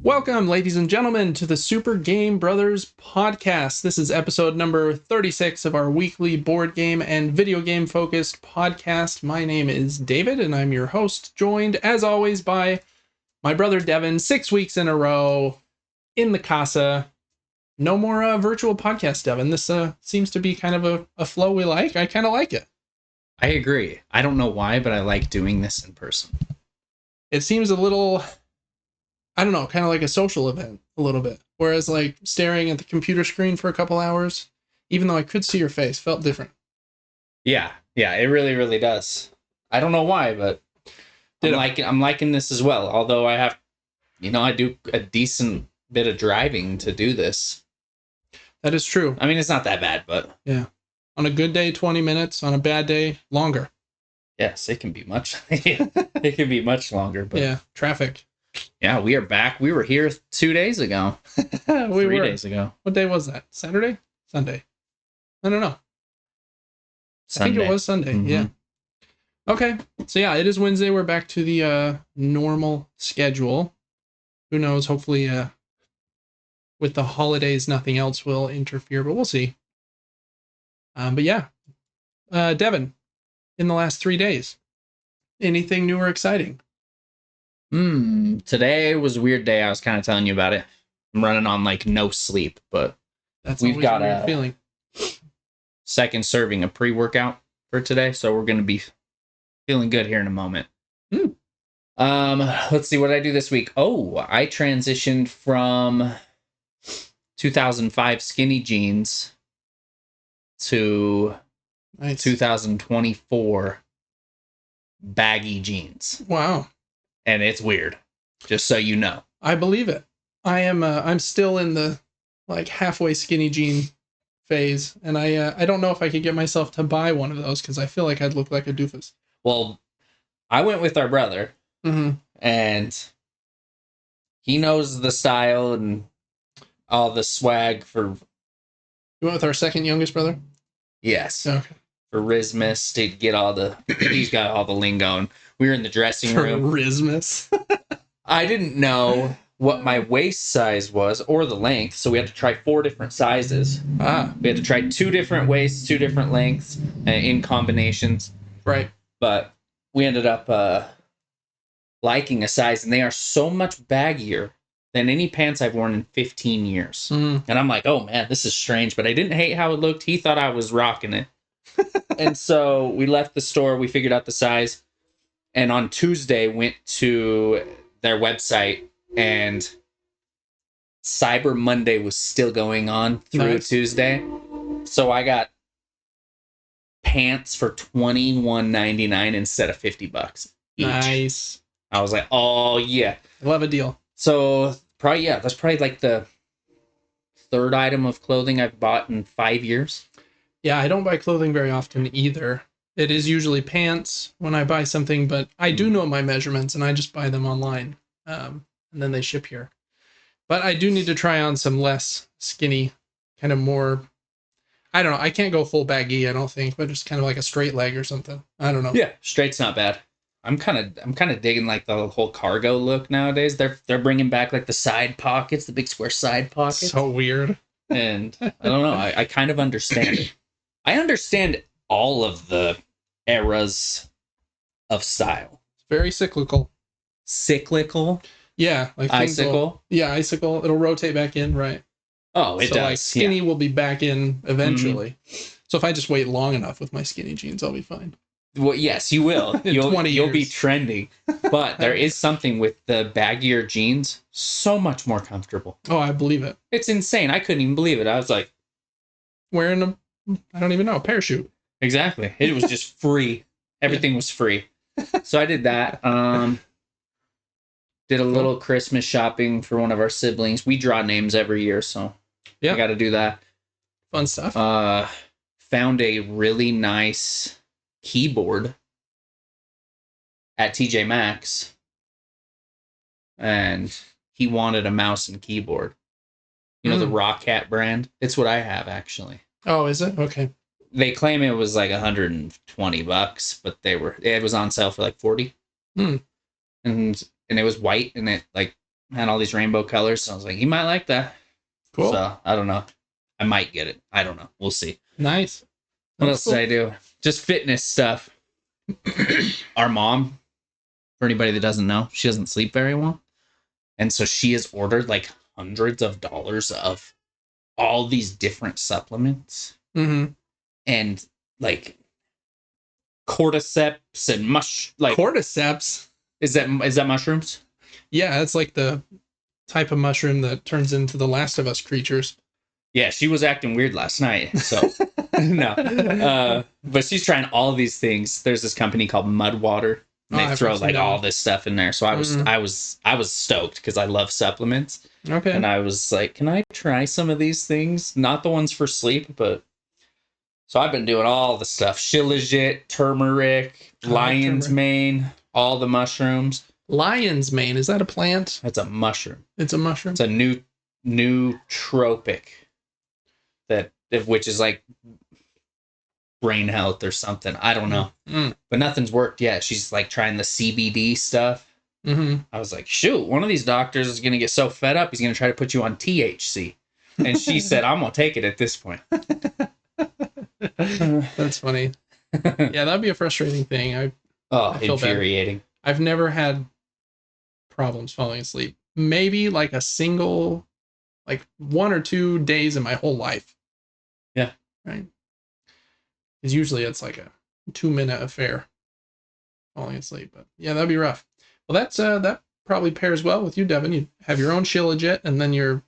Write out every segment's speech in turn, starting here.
Welcome, ladies and gentlemen, to the Super Game Brothers podcast. This is episode number 36 of our weekly board game and video game focused podcast. My name is David, and I'm your host, joined, as always, by my brother Devin, 6 weeks in a row in the casa. No more virtual podcast, Devin. This seems to be kind of a flow we like. I kind of like it. I agree. I don't know why, but I like doing this in person. It seems a little, I don't know, kind of like a social event a little bit. Whereas like staring at the computer screen for a couple hours, even though I could see your face, felt different. Yeah, it really, really does. I don't know why, but I'm liking this as well. Although I do a decent bit of driving to do this. That is true. I mean, it's not that bad, but yeah. On a good day, 20 minutes. On a bad day, longer. Yes, it can be much. It can be much longer. But yeah, traffic. Yeah, we are back. We were here 2 days ago. 3 days ago. What day was that? Saturday? Sunday? I don't know. Sunday. I think it was Sunday. Mm-hmm. Yeah. Okay. So yeah, it is Wednesday. We're back to the normal schedule. Who knows? Hopefully, with the holidays, nothing else will interfere, but we'll see. But yeah, Devin, in the last 3 days, anything new or exciting? Today was a weird day. I was kind of telling you about it. I'm running on like no sleep, but we've got a feeling. Second serving of pre-workout for today, so we're going to be feeling good here in a moment. Let's see what did I do this week. Oh, I transitioned from 2005 skinny jeans to 2024 baggy jeans. Wow. And it's weird, just so you know. I believe it. I'm still in the like halfway skinny jean phase, and I don't know if I could get myself to buy one of those because I feel like I'd look like a doofus. Well, I went with our brother, and he knows the style and all the swag for. You went with our second youngest brother? Yes. Okay. For Rismus to get all the, he's got all the lingo, and we were in the dressing room. Rismus. I didn't know what my waist size was or the length, so we had to try 4 different sizes. We had to try 2 different waists, 2 different lengths in combinations. Right. But we ended up liking a size, and they are so much baggier than any pants I've worn in 15 years. And I'm like, oh man, this is strange, but I didn't hate how it looked. He thought I was rocking it. And so we left the store, we figured out the size, and on Tuesday went to their website, and Cyber Monday was still going on through Tuesday. So I got pants for $21.99 instead of $50 each. Nice. I was like, oh yeah. Love a deal. So that's probably like the 3rd item of clothing I've bought in 5 years. Yeah, I don't buy clothing very often either. It is usually pants when I buy something, but I do know my measurements and I just buy them online. And then they ship here. But I do need to try on some less skinny, kind of more, I don't know. I can't go full baggy, I don't think, but just kind of like a straight leg or something. I don't know. Yeah, straight's not bad. I'm kind of digging like the whole cargo look nowadays. They're bringing back like the side pockets, the big square side pockets. So weird. And I don't know. I kind of understand it. I understand all of the eras of style. It's very cyclical. Cyclical? Yeah, like icicle. Icicle. It'll rotate back in, right? Oh, it does. Like skinny will be back in eventually. So if I just wait long enough with my skinny jeans, I'll be fine. Well, yes, you will. You'll be trending. But there is something with the baggier jeans, so much more comfortable. Oh, I believe it. It's insane. I couldn't even believe it. I was like, wearing I don't even know, a parachute. Exactly. It was just free. Everything was free. So I did that. Did a little Christmas shopping for one of our siblings. We draw names every year, so I got to do that. Fun stuff. Found a really nice keyboard at TJ Maxx, and he wanted a mouse and keyboard. You know, the Raw Cat brand. It's what I have actually. Oh, is it? Okay. They claim it was like $120, but it was on sale for like 40. Hmm. And it was white and it like had all these rainbow colors. So I was like, you might like that. Cool. So I don't know. I might get it. I don't know. We'll see. Nice. What else did I do? Just fitness stuff. Our mom, for anybody that doesn't know, she doesn't sleep very well. And so she has ordered like hundreds of dollars of all these different supplements. Mm-hmm. And like cordyceps and cordyceps. Is that mushrooms? Yeah, it's like the type of mushroom that turns into the Last of Us creatures. Yeah, she was acting weird last night. So no, but she's trying all of these things. There's this company called Mudwater. And they throw like all this stuff in there. So I was stoked because I love supplements. Okay. And I was like, can I try some of these things? Not the ones for sleep, but so I've been doing all the stuff. Shilajit, turmeric, lion's mane, all the mushrooms. Lion's mane, is that a plant? It's a mushroom. It's a mushroom. It's a nootropic which is like brain health or something. I don't know. But nothing's worked yet. She's like trying the CBD stuff. Mm-hmm. I was like, shoot, one of these doctors is going to get so fed up, he's going to try to put you on THC. And she said, I'm going to take it at this point. That's funny. Yeah, that'd be a frustrating thing. I feel infuriating. Bad. I've never had problems falling asleep. Maybe like a single, like 1 or 2 days in my whole life. Yeah. Right. Because usually it's like a 2-minute affair falling asleep. But yeah, that'd be rough. Well, that probably pairs well with you, Devin. You have your own Shilajit, and then you're,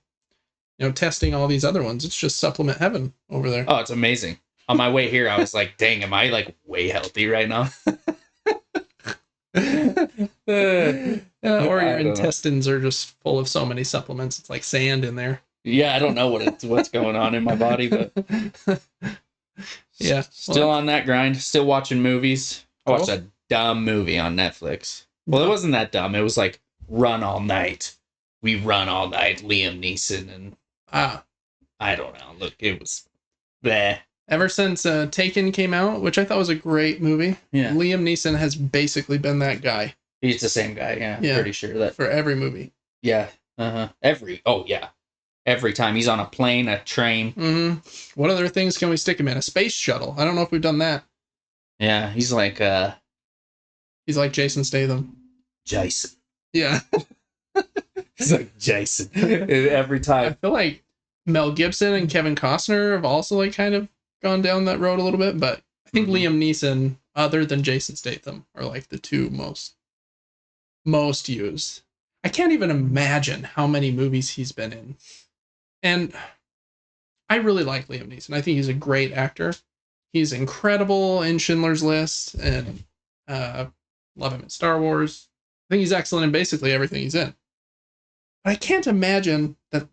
testing all these other ones. It's just supplement heaven over there. Oh, it's amazing. On my way here, I was like, dang, am I like way healthy right now? Or your intestines are just full of so many supplements. It's like sand in there. Yeah, I don't know what's going on in my body, but yeah, still on that grind. Still watching movies. I watched a dumb movie on Netflix. Well, it wasn't that dumb. It was like Run All Night. We Run All Night. Liam Neeson and I don't know. Look, it was bleh. Ever since Taken came out, which I thought was a great movie, Liam Neeson has basically been that guy. He's the same guy, yeah. Pretty sure that for every movie. Yeah. Every time he's on a plane, a train. Mm-hmm. What other things can we stick him in? A space shuttle. I don't know if we've done that. Yeah, he's like Jason Statham. Jason. Yeah. He's like Jason every time. I feel like Mel Gibson and Kevin Costner have also like kind of gone down that road a little bit, but I think Liam Neeson, other than Jason Statham, are like the two most used. I can't even imagine how many movies he's been in. And I really like Liam Neeson. I think he's a great actor. He's incredible in Schindler's List, and love him in Star Wars. I think he's excellent in basically everything he's in. But I can't imagine that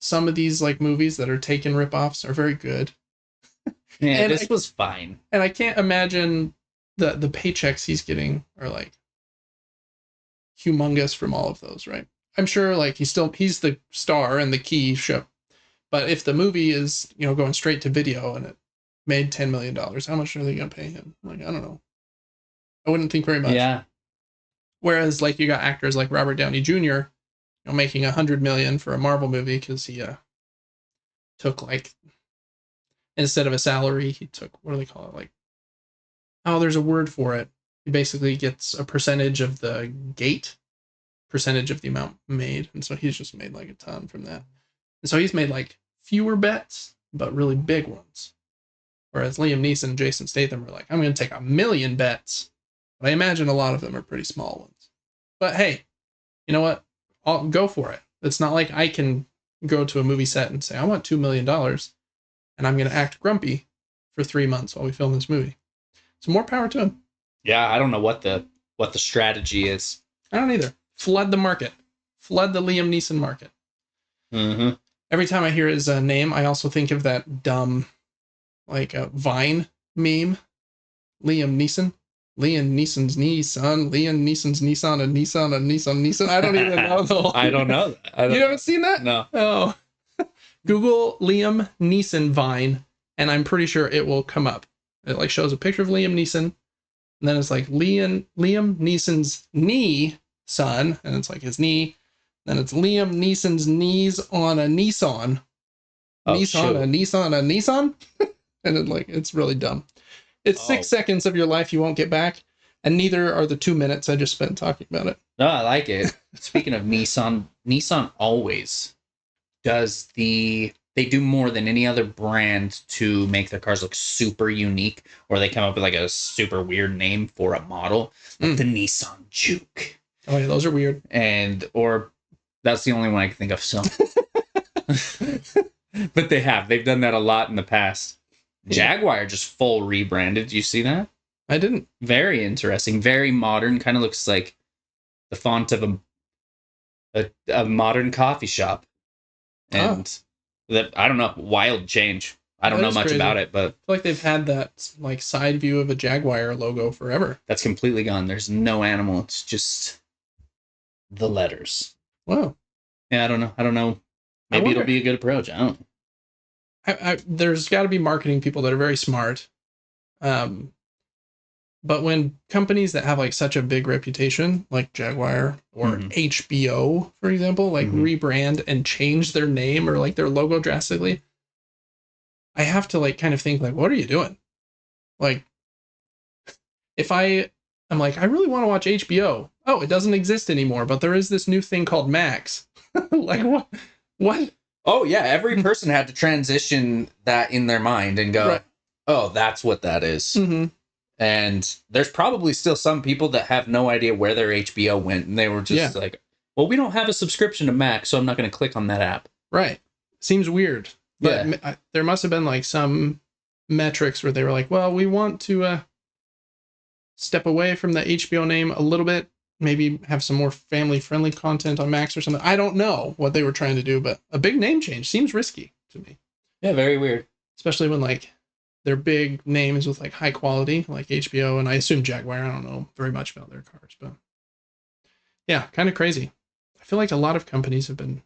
some of these like movies that are Taken ripoffs are very good. Yeah, and this was fine. And I can't imagine the paychecks he's getting are like humongous from all of those, right? I'm sure like he's the star and the key ship. But if the movie is, going straight to video and it made $10 million, how much are they going to pay him? Like, I don't know. I wouldn't think very much. Yeah. Whereas like you got actors like Robert Downey Jr., making $100 million for a Marvel movie because he took like, instead of a salary, he took, what do they call it? Like, there's a word for it. He basically gets a percentage of the percentage of the amount made. And so he's just made like a ton from that. And so he's made like fewer bets, but really big ones. Whereas Liam Neeson and Jason Statham are like, I'm going to take 1 million bets. But I imagine a lot of them are pretty small ones. But hey, you know what? I'll go for it. It's not like I can go to a movie set and say, I want $2 million and I'm going to act grumpy for 3 months while we film this movie. So more power to him. Yeah, I don't know what the strategy is. I don't either. Flood the market. Flood the Liam Neeson market. Mm-hmm. Every time I hear his name, I also think of that dumb, like, Vine meme. Liam Neeson. Liam Neeson's Nissan. Liam Neeson's Nissan, a Nissan, a Nissan, Nissan. I don't even know the whole I don't know that. You haven't seen that? No. Oh. Google Liam Neeson Vine, and I'm pretty sure it will come up. It like shows a picture of Liam Neeson, and then it's like Liam Neeson's knee son, and it's like his knee. Then it's Liam Neeson's knees on a Nissan. Nissan, and it's really dumb. It's 6 seconds of your life you won't get back, and neither are the 2 minutes I just spent talking about it. No, I like it. Speaking of Nissan always does they do more than any other brand to make their cars look super unique, or they come up with like a super weird name for a model, like the Nissan Juke. Oh yeah, those are weird. Or that's the only one I can think of. So, but they've done that a lot in the past. Jaguar just full rebranded. Did you see that? I didn't. Very interesting. Very modern. Kind of looks like the font of a modern coffee shop. And that, I don't know, wild change. I don't know much about it, but I feel like they've had that like side view of a Jaguar logo forever. That's completely gone. There's no animal. It's just the letters. Wow. Yeah, I don't know. Maybe it'll be a good approach. I don't know. There's got to be marketing people that are very smart. But when companies that have like such a big reputation, like Jaguar or HBO, for example, like rebrand and change their name or like their logo drastically, I have to like kind of think like, what are you doing? Like, if I'm like, I really want to watch HBO. Oh, it doesn't exist anymore, but there is this new thing called Max. Like what? What? Oh yeah, every person had to transition that in their mind and go, oh, that's what that is. Mm-hmm. And there's probably still some people that have no idea where their HBO went, and they were just like, well, we don't have a subscription to Max, so I'm not going to click on that app. Right. Seems weird. But there must have been like some metrics where they were like, well, we want to step away from the HBO name a little bit, maybe have some more family-friendly content on Max or something. I don't know what they were trying to do, but a big name change seems risky to me. Yeah, very weird. Especially when like they're big names with like high quality, like HBO, and I assume Jaguar. I don't know very much about their cars, but yeah, kind of crazy. I feel like a lot of companies have been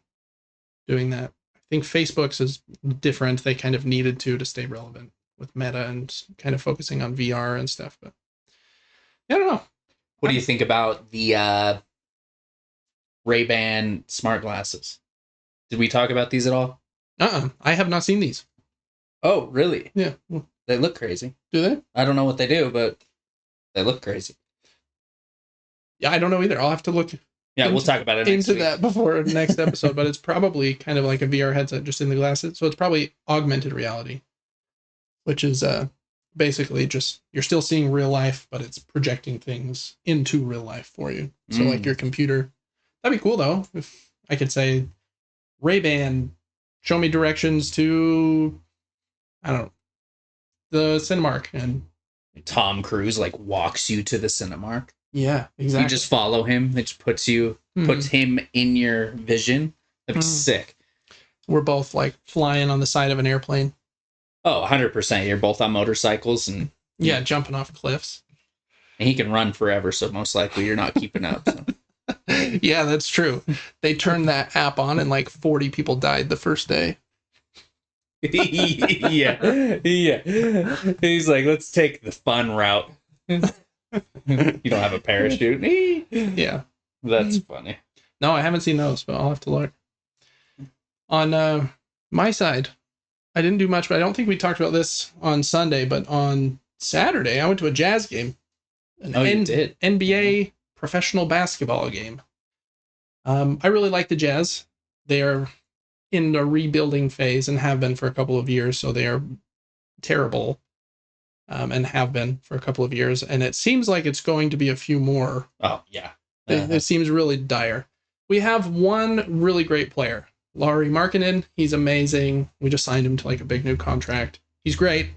doing that. I think Facebook's is different. They kind of needed to stay relevant with Meta and kind of focusing on VR and stuff. But yeah, I don't know. What do you think about the Ray-Ban smart glasses? Did we talk about these at all? I have not seen these. Oh, really? Yeah. They look crazy. Do they? I don't know what they do, but they look crazy. Yeah, I don't know either. I'll have to look. Yeah, we'll talk about it next week. That before next episode, but it's probably kind of like a VR headset just in the glasses. So it's probably augmented reality, which is basically just you're still seeing real life, but it's projecting things into real life for you. So like your computer. That'd be cool though. If I could say, Ray-Ban, show me directions to, I don't know, the Cinemark, and Tom Cruise like walks you to the Cinemark. Yeah, exactly. You just follow him. It just puts him in your vision. That'd be sick. We're both like flying on the side of an airplane. Oh, 100%. You're both on motorcycles and jumping off cliffs. And he can run forever, so most likely you're not keeping up. So. Yeah, that's true. They turned that app on and like 40 people died the first day. yeah. He's like, let's take the fun route. You don't have a parachute. Yeah. That's funny. No, I haven't seen those, but I'll have to look. On my side, I didn't do much, but I don't think we talked about this on Sunday, but on Saturday, I went to a Jazz game. You did? NBA professional basketball game. I really like the Jazz. They are in the rebuilding phase and have been for a couple of years, so they are terrible. And have been for a couple of years, and it seems like it's going to be a few more. Oh, yeah. It seems really dire. We have one really great player, Lauri Markkanen. He's amazing. We just signed him to like a big new contract. He's great.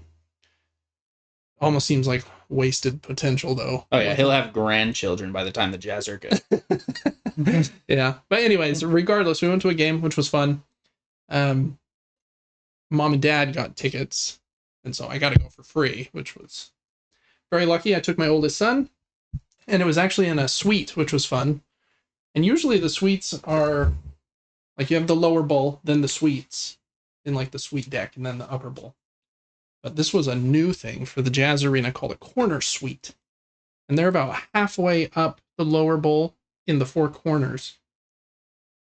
Almost seems like wasted potential, though. Oh, yeah. He'll have grandchildren by the time the Jazz are good. Yeah. But anyways, regardless, we went to a game, which was fun. Mom and Dad got tickets. And so I got to go for free, which was very lucky. I took my oldest son, and it was actually in a suite, which was fun. And usually the suites are like you have the lower bowl, then the suites. in like the suite deck and then the upper bowl. But this was a new thing for the Jazz Arena called a corner suite. And they're about halfway up the lower bowl in the four corners.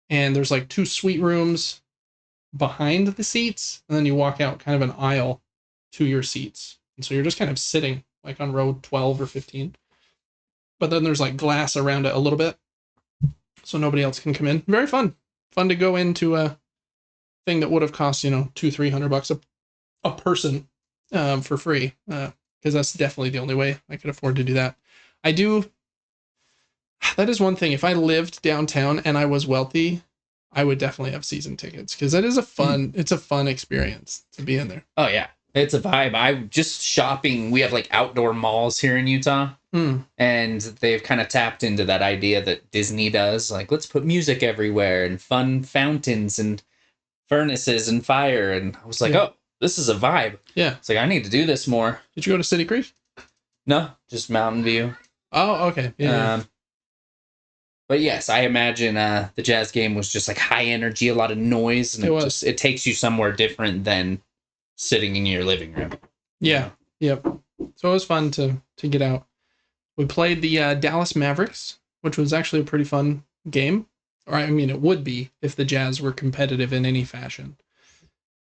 And there's like 2 suite rooms behind the seats. And then you walk out kind of an aisle to your seats. And so you're just kind of sitting like on row 12 or 15. But then there's like glass around it a little bit, so nobody else can come in. Very fun. Fun to go into a thing that would have cost, $200-300 a person for free. Because that's definitely the only way I could afford to do that. That is one thing. If I lived downtown and I was wealthy, I would definitely have season tickets, because that is it's a fun experience to be in there. Oh yeah. It's a vibe. I'm just shopping. We have like outdoor malls here in Utah. And they've kind of tapped into that idea that Disney does. Like, let's put music everywhere and fun fountains and furnaces and fire. And I was like, oh, this is a vibe. Yeah. It's like, I need to do this more. Did you go to City Creek? No, just Mountain View. Oh, okay. Yeah. But yes, I imagine the Jazz game was just like high energy, a lot of noise. And it takes you somewhere different than sitting in your living room. Yeah. Yep. So it was fun to get out. We played the Dallas Mavericks, which was actually a pretty fun game. Or I mean, it would be if the Jazz were competitive in any fashion.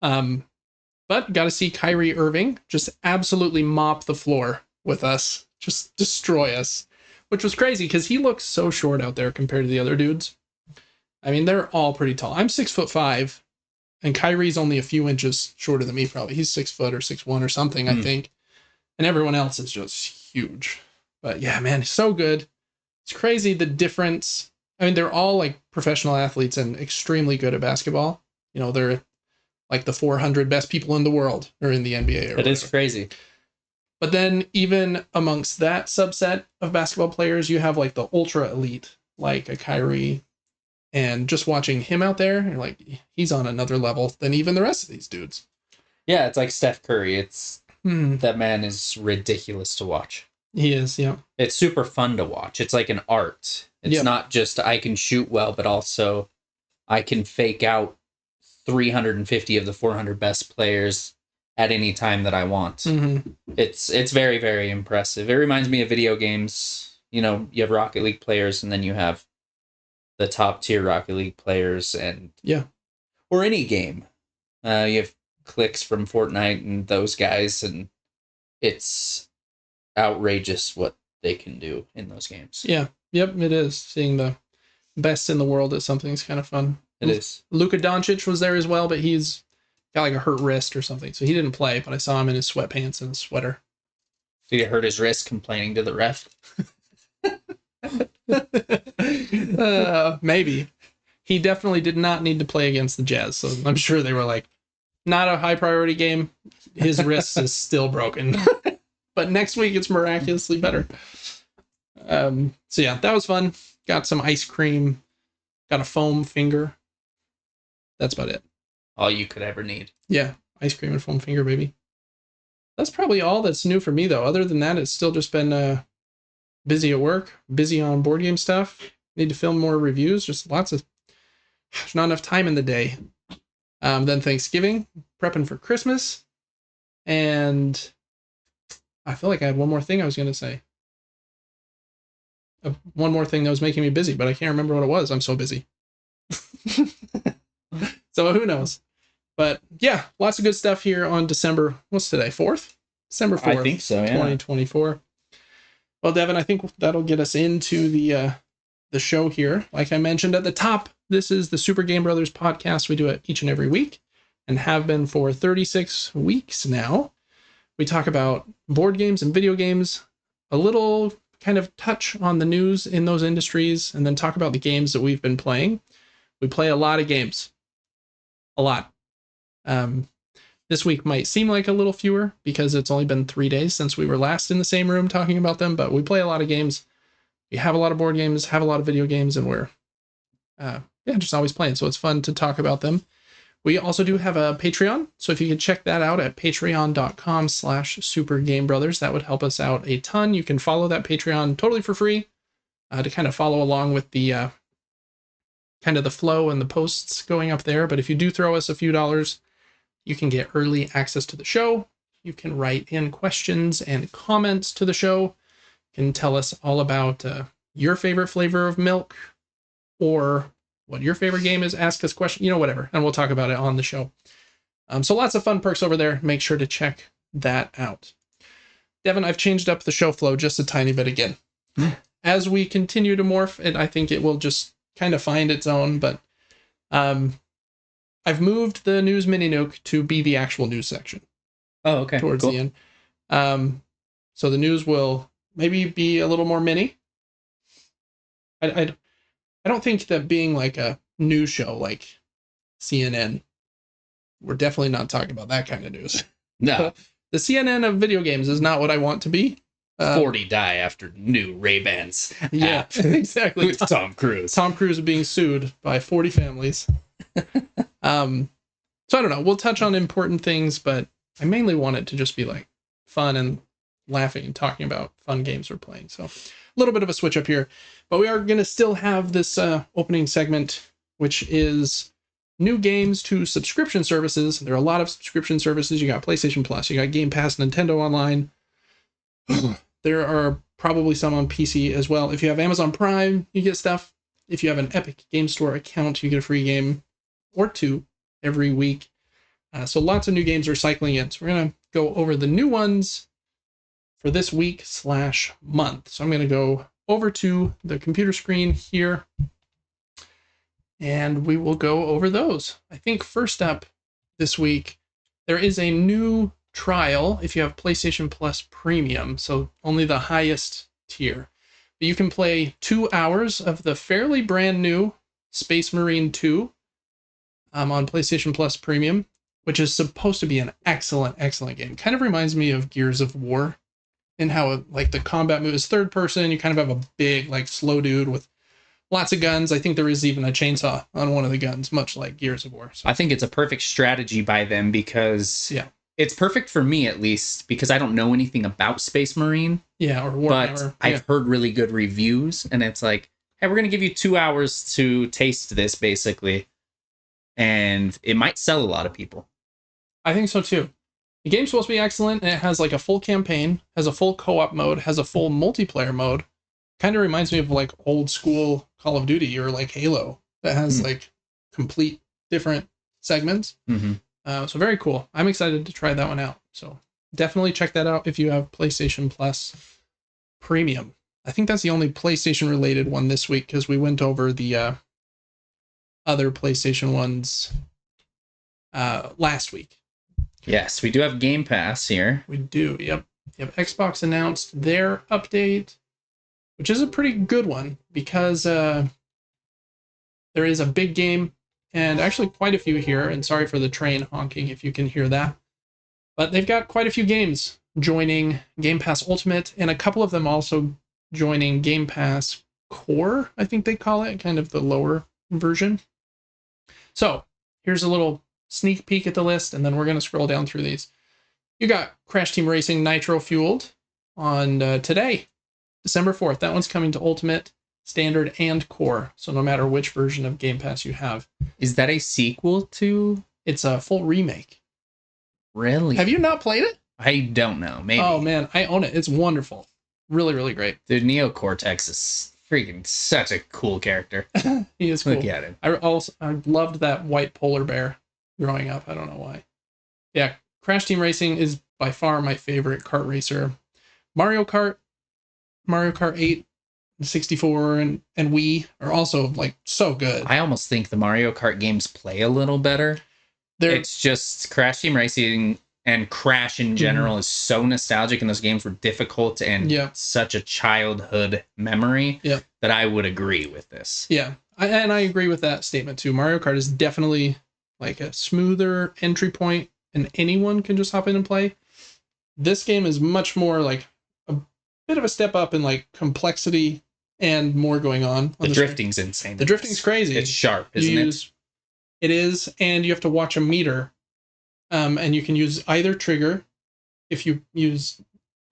But got to see Kyrie Irving just absolutely mop the floor with us, just destroy us, which was crazy because he looks so short out there compared to the other dudes. I mean, they're all pretty tall. I'm 6'5", and Kyrie's only a few inches shorter than me, probably. He's 6 foot or 6'1" or something, I think. And everyone else is just huge. But yeah, man, so good. It's crazy the difference. I mean, they're all like professional athletes and extremely good at basketball. They're like the 400 best people in the world are in the NBA. It is crazy. But then even amongst that subset of basketball players, you have like the ultra elite, like a Kyrie. And just watching him out there, you're like, he's on another level than even the rest of these dudes. Yeah, it's like Steph Curry. That man is ridiculous to watch. He is, yeah. It's super fun to watch. It's like an art. It's not just I can shoot well, but also I can fake out 350 of the 400 best players at any time that I want. It's very, very impressive. It reminds me of video games. You have Rocket League players, and then you have the top tier Rocket League players, and or any game. You have clicks from Fortnite and those guys, and it's outrageous what they can do in those games. Yeah. Yep, it is. Seeing the best in the world at something is kind of fun. It is. Luka Doncic was there as well, but he's got like a hurt wrist or something, so he didn't play, but I saw him in his sweatpants and a sweater. Did he hurt his wrist complaining to the ref? Maybe. He definitely did not need to play against the Jazz, so I'm sure they were like, not a high priority game. His wrist is still broken. But next week it's miraculously better. So yeah, that was fun. Got some ice cream. Got a foam finger. That's about it. All you could ever need. Yeah, ice cream and foam finger, baby. That's probably all that's new for me, though. Other than that, it's still just been busy at work, busy on board game stuff. Need to film more reviews. Just there's not enough time in the day. Then Thanksgiving, prepping for Christmas. And I feel like I had one more thing I was going to say. One more thing that was making me busy, but I can't remember what it was. I'm so busy. So who knows? But yeah, lots of good stuff here on December. What's today? 4th? December 4th. I think so, yeah. 2024. Well, Devin, I think that'll get us into the show here. Like I mentioned at the top, this is the Super Game Brothers podcast. We do it each and every week and have been for 36 weeks now. We talk about board games and video games, a little kind of touch on the news in those industries, and then talk about the games that we've been playing. We play a lot of games. A lot. This week might seem like a little fewer because it's only been 3 days since we were last in the same room talking about them, but we play a lot of games. We have a lot of board games, have a lot of video games, and we're just always playing. So it's fun to talk about them. We also do have a Patreon. So if you could check that out at patreon.com/supergamebrothers, that would help us out a ton. You can follow that Patreon totally for free to kind of follow along with the kind of the flow and the posts going up there. But if you do throw us a few dollars, You can get early access to the show. You can write in questions and comments to the show. You can tell us all about your favorite flavor of milk or what your favorite game is. Ask us questions, whatever. And we'll talk about it on the show. So lots of fun perks over there. Make sure to check that out. Devin, I've changed up the show flow just a tiny bit again. As we continue to morph, and I think it will just kind of find its own, but I've moved the news mini-nuke to be the actual news section. Oh, okay. Towards the end. So the news will maybe be a little more mini. I don't think that being like a news show like CNN, we're definitely not talking about that kind of news. No. The CNN of video games is not what I want to be. 40 die after new Ray-Bans. Yeah, exactly. With Tom Cruise. Tom Cruise being sued by 40 families. So I don't know. We'll touch on important things, but I mainly want it to just be like fun and laughing and talking about fun games we're playing. So a little bit of a switch up here, but we are going to still have this opening segment, which is new games to subscription services. There are a lot of subscription services. You got PlayStation Plus, you got Game Pass, Nintendo Online. There are probably some on PC as well. If you have Amazon Prime, you get stuff. If you have an Epic Game Store account, you get a free game or two every week. So lots of new games are cycling in. So we're going to go over the new ones for this week/month. So I'm going to go over to the computer screen here, and we will go over those. I think first up this week, there is a new trial if you have PlayStation Plus Premium, so only the highest tier. But you can play 2 hours of the fairly brand new Space Marine 2 on PlayStation Plus Premium, which is supposed to be an excellent game. Kind of reminds me of Gears of War in how like the combat move is third person. You kind of have a big like slow dude with lots of guns. I think there is even a chainsaw on one of the guns, much like Gears of War. So I think it's a perfect strategy by them because it's perfect for me at least because I don't know anything about Space Marine. Yeah, or Warhammer. But I've heard really good reviews, and it's like, hey, we're going to give you 2 hours to taste this, basically. And it might sell a lot of people. I think so too. The game's supposed to be excellent, and it has like a full campaign, has a full co-op mode, has a full multiplayer mode. Kind of reminds me of like old school Call of Duty or like Halo that has like complete different segments. So very cool. I'm excited to try that one out. So definitely check that out if you have PlayStation Plus Premium. I think that's the only PlayStation related one this week because we went over the other PlayStation ones last week. Yes, we do have Game Pass here. We do, yep. Xbox announced their update, which is a pretty good one because there is a big game and actually quite a few here. And sorry for the train honking if you can hear that. But they've got quite a few games joining Game Pass Ultimate and a couple of them also joining Game Pass Core, I think they call it, kind of the lower version. So here's a little sneak peek at the list, and then we're going to scroll down through these. You got Crash Team Racing Nitro Fueled on today, December 4th. That one's coming to Ultimate, Standard, and Core. So no matter which version of Game Pass you have. Is that a sequel to? It's a full remake. Really? Have you not played it? I don't know. Maybe. Oh man, I own it. It's wonderful. Really, really great. Dude, Neo Cortex is freaking such a cool character. He is cool. Look at him. I loved that white polar bear growing up. I don't know why. Yeah, Crash Team Racing is by far my favorite kart racer. Mario Kart 8, 64, and Wii are also like so good. I almost think the Mario Kart games play a little better. It's just Crash Team Racing and Crash in general is so nostalgic, and those games were difficult and such a childhood memory that I would agree with this. Yeah, I agree with that statement too. Mario Kart is definitely like a smoother entry point, and anyone can just hop in and play. This game is much more like a bit of a step up in like complexity and more going on. The drifting's insane. The drifting's crazy. It's sharp, isn't it? It is, and you have to watch a meter. And you can use either trigger. If you use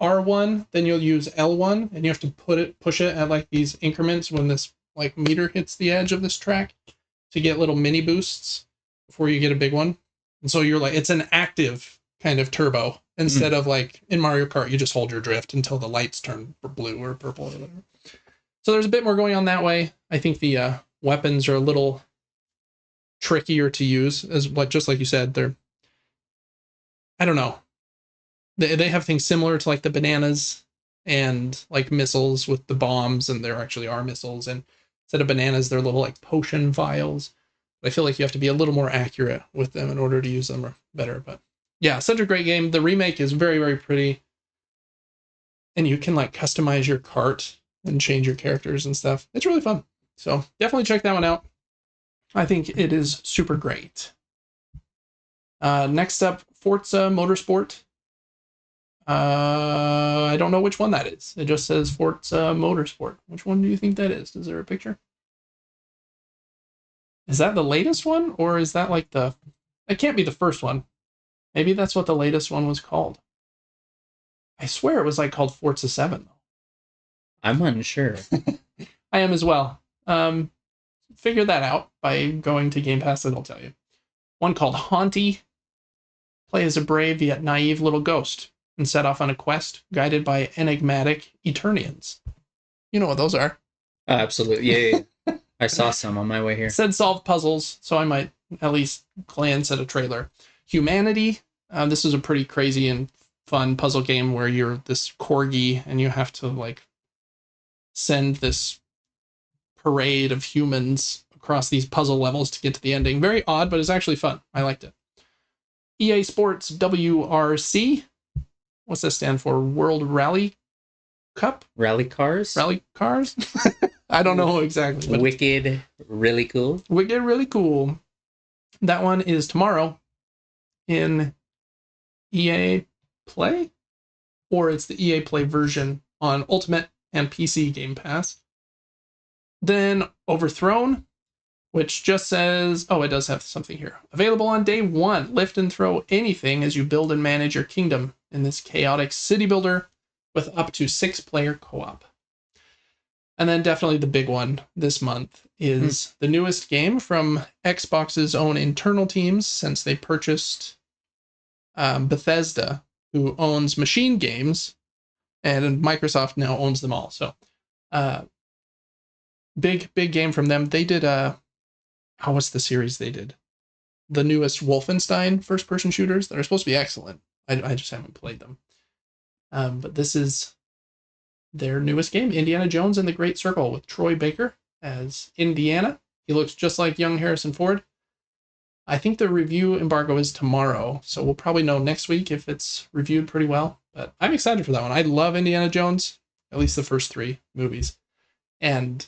R1, then you'll use L1, and you have to push it at like these increments when this like meter hits the edge of this track to get little mini boosts before you get a big one. And so you're like, it's an active kind of turbo instead of like in Mario Kart, you just hold your drift until the lights turn blue or purple or whatever. So there's a bit more going on that way. I think the weapons are a little trickier to use, as what, just like you said, they're, I don't know. They have things similar to like the bananas and like missiles with the bombs, and there actually are missiles. And instead of bananas, they're little like potion vials. I feel like you have to be a little more accurate with them in order to use them better. But yeah, such a great game. The remake is very, very pretty. And you can like customize your cart and change your characters and stuff. It's really fun. So definitely check that one out. I think it is super great. Next up, Forza Motorsport. I don't know which one that is. It just says Forza Motorsport. Which one do you think that is? Is there a picture? Is that the latest one? Or is that like the... It can't be the first one. Maybe that's what the latest one was called. I swear it was like called Forza 7, though. I'm unsure. I am as well. Figure that out by going to Game Pass, it'll tell you. One called Haunty. Play as a brave yet naive little ghost and set off on a quest guided by enigmatic Eternians. You know what those are. Absolutely. Yeah. I saw some on my way here. It said solve puzzles, so I might at least glance at a trailer. Humanity. This is a pretty crazy and fun puzzle game where you're this corgi and you have to like send this parade of humans across these puzzle levels to get to the ending. Very odd, but it's actually fun. I liked it. EA Sports WRC. What's that stand for? World Rally Cup? Rally cars? Rally cars? I don't know exactly. Wicked, really cool. Wicked, really cool. That one is tomorrow in EA Play, or it's the EA Play version on Ultimate and PC Game Pass. Then Overthrown, which just says, oh, it does have something here. Available on day one. Lift and throw anything as you build and manage your kingdom in this chaotic city builder with up to 6-player co-op. And then definitely the big one this month is the newest game from Xbox's own internal teams since they purchased Bethesda, who owns Machine Games, and Microsoft now owns them all. So big game from them. They did what's the series they did? The newest Wolfenstein first-person shooters that are supposed to be excellent. I just haven't played them. But this is their newest game, Indiana Jones and the Great Circle, with Troy Baker as Indiana. He looks just like young Harrison Ford. I think the review embargo is tomorrow, so we'll probably know next week if it's reviewed pretty well. But I'm excited for that one. I love Indiana Jones, at least the first 3 movies. And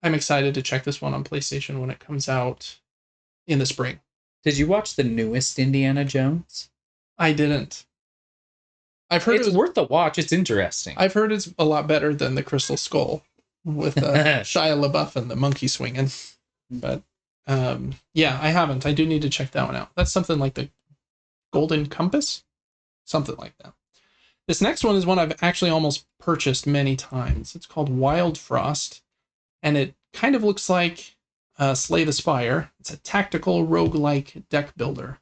I'm excited to check this one on PlayStation when it comes out in the spring. Did you watch the newest Indiana Jones? I didn't. I've heard it's worth a watch. It's interesting. I've heard it's a lot better than the Crystal Skull with Shia LaBeouf and the monkey swinging. But yeah, I haven't. I do need to check that one out. That's something like the Golden Compass, something like that. This next one is one I've actually almost purchased many times. It's called Wild Frost, and it kind of looks like Slay the Spire. It's a tactical roguelike deck builder.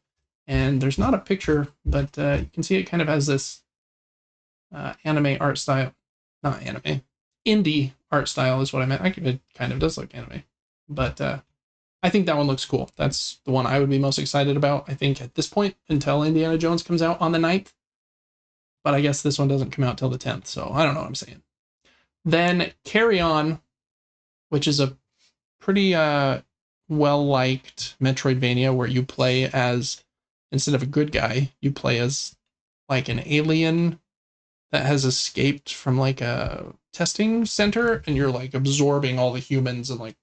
And there's not a picture, but you can see it kind of has this anime art style. Not anime. Indie art style is what I meant. It kind of does look anime. But I think that one looks cool. That's the one I would be most excited about, I think, at this point, until Indiana Jones comes out on the 9th. But I guess this one doesn't come out till the 10th, so I don't know what I'm saying. Then Carry On, which is a pretty well-liked Metroidvania where you play as, instead of a good guy, you play as like an alien that has escaped from like a testing center, and you're like absorbing all the humans, and like,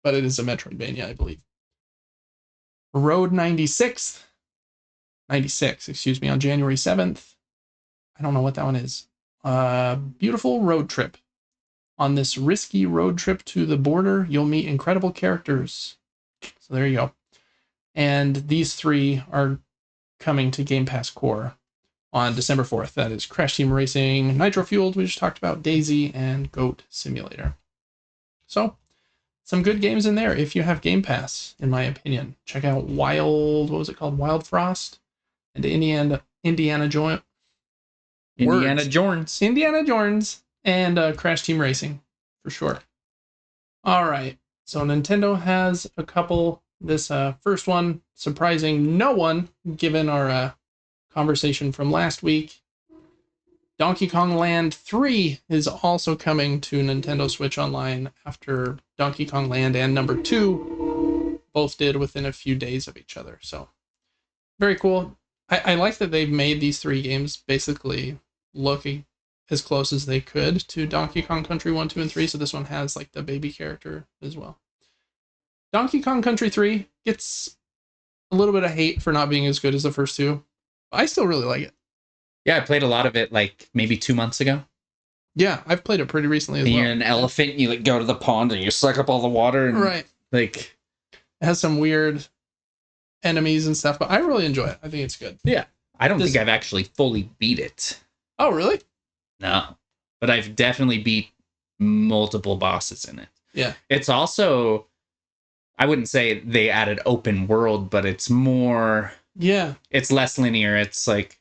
but it is a Metroidvania, I believe. Road 96, excuse me, on January 7th. I don't know what that one is. Beautiful road trip. On this risky road trip to the border, you'll meet incredible characters. So there you go. And these 3 are coming to Game Pass Core on December 4th. That is Crash Team Racing, Nitro Fueled, we just talked about, Daisy, and Goat Simulator. So, some good games in there if you have Game Pass, in my opinion. Check out what was it called? Wild Frost and Indiana Joint. Indiana Jones. Indiana Jones and Crash Team Racing, for sure. All right. So Nintendo has a couple. This first one, surprising no one, given our conversation from last week. Donkey Kong Land 3 is also coming to Nintendo Switch Online after Donkey Kong Land and number 2 both did within a few days of each other. So, very cool. I like that they've made these 3 games basically looking as close as they could to Donkey Kong Country 1, 2, and 3. So this one has like the baby character as well. Donkey Kong Country 3 gets a little bit of hate for not being as good as the first 2. I still really like it. Yeah, I played a lot of it like maybe 2 months ago. Yeah, I've played it pretty recently as well. You're an elephant, you like go to the pond and you suck up all the water. And, right. Like, it has some weird enemies and stuff, but I really enjoy it. I think it's good. Yeah. I don't think I've actually fully beat it. Oh, really? No. But I've definitely beat multiple bosses in it. Yeah. It's also, I wouldn't say they added open world, but it's more... Yeah. It's less linear. It's like,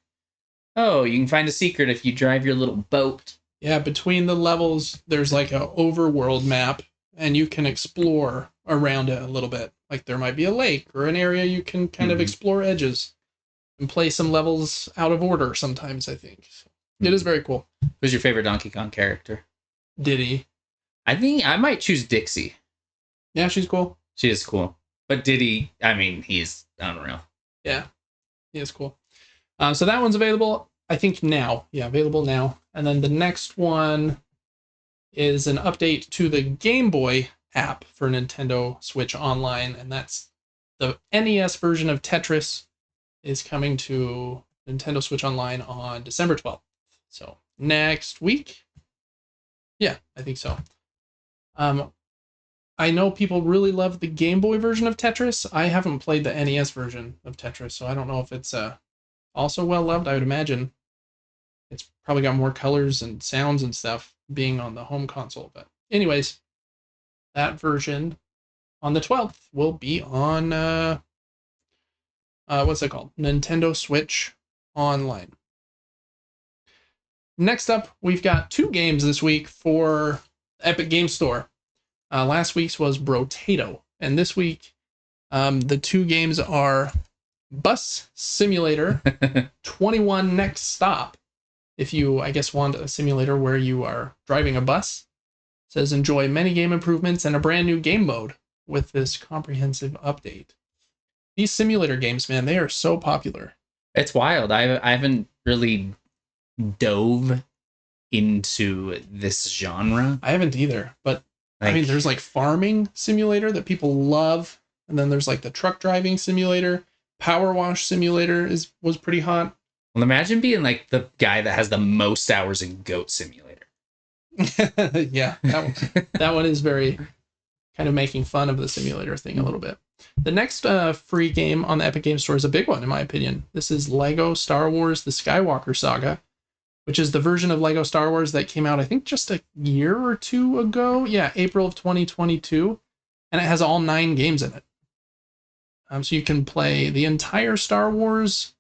oh, you can find a secret if you drive your little boat. Yeah, between the levels, there's like a overworld map, and you can explore around it a little bit. Like there might be a lake or an area you can kind of explore edges and play some levels out of order sometimes, I think. So it is very cool. Who's your favorite Donkey Kong character? Diddy. I think I might choose Dixie. Yeah, she's cool. She is cool. But Diddy, I mean, he's unreal. Yeah, he is cool. So that one's available, I think, now. Yeah, available now. And then the next one is an update to the Game Boy app for Nintendo Switch Online, and that's the NES version of Tetris is coming to Nintendo Switch Online on December 12th. So next week? Yeah, I think so. I know people really love the Game Boy version of Tetris. I haven't played the NES version of Tetris, so I don't know if it's also well loved. I would imagine it's probably got more colors and sounds and stuff being on the home console. But anyways, that version on the 12th will be on what's it called? Nintendo Switch Online. Next up, we've got 2 games this week for Epic Game Store. Last week's was Brotato, and this week the 2 games are Bus Simulator 21 Next Stop. If you, I guess, want a simulator where you are driving a bus, it says enjoy many game improvements and a brand new game mode with this comprehensive update. These simulator games, man, they are so popular. It's wild. I haven't really dove into this genre. I haven't either, but I mean, there's like farming simulator that people love, and then there's like the truck driving simulator. Power wash simulator was pretty hot. Well, imagine being like the guy that has the most hours in Goat Simulator. Yeah, that one is very kind of making fun of the simulator thing a little bit. The next free game on the Epic Game Store is a big one, in my opinion. This is Lego Star Wars The Skywalker Saga, which is the version of Lego Star Wars that came out, I think, just a year or 2 ago. Yeah, April of 2022. And it has all 9 games in it. So you can play the entire Star Wars,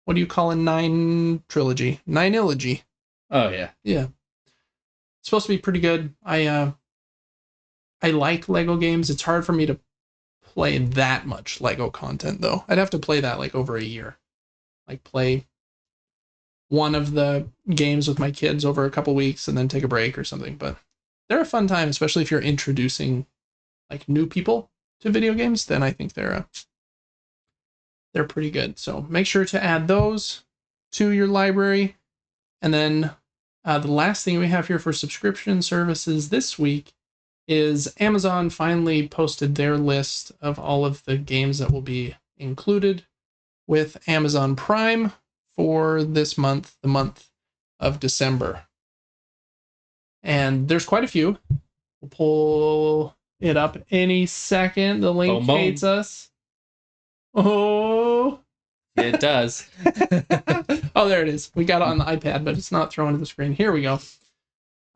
what do you call a 9 trilogy? 9-ilogy. Oh, yeah. Yeah. It's supposed to be pretty good. I like Lego games. It's hard for me to play that much Lego content, though. I'd have to play that like over a year. Like play one of the games with my kids over a couple weeks and then take a break or something. But they're a fun time, especially if you're introducing like new people to video games. Then I think they're pretty good. So make sure to add those to your library. And then the last thing we have here for subscription services this week is Amazon finally posted their list of all of the games that will be included with Amazon Prime for this month, the month of December. And there's quite a few. We'll pull it up any second. The link hates us. Oh, it does. Oh, there it is. We got it on the iPad, but it's not thrown to the screen. Here we go.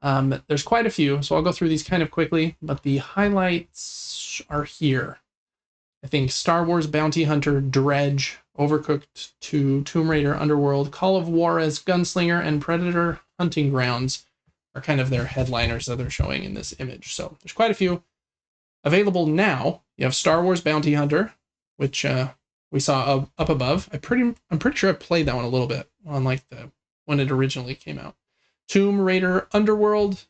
There's quite a few, so I'll go through these kind of quickly, but the highlights are here. I think Star Wars Bounty Hunter, Dredge, Overcooked 2, Tomb Raider Underworld, Call of Juarez Gunslinger, and Predator Hunting Grounds are kind of their headliners that they're showing in this image. So there's quite a few. Available now, you have Star Wars Bounty Hunter, which we saw up above. I'm pretty sure I played that one a little bit on when it originally came out. Tomb Raider Underworld,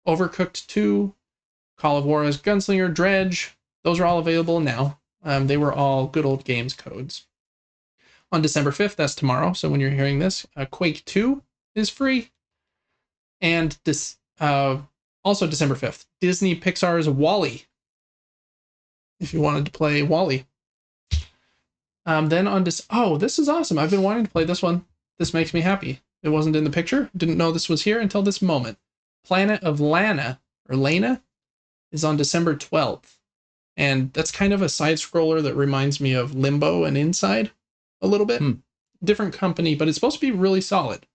Overcooked 2, Call of Juarez Gunslinger, Dredge. Those are all available now. They were all good old games codes. On December 5th, that's tomorrow, so when you're hearing this, Quake 2 is free. And also December 5th, Disney Pixar's WALL-E, if you wanted to play WALL-E. Then on this is awesome. I've been wanting to play this one. This makes me happy. It wasn't in the picture. Didn't know this was here until this moment. Planet of Lana, or Lana, is on December 12th. And that's kind of a side-scroller that reminds me of Limbo and Inside a little bit. Different company, but it's supposed to be really solid.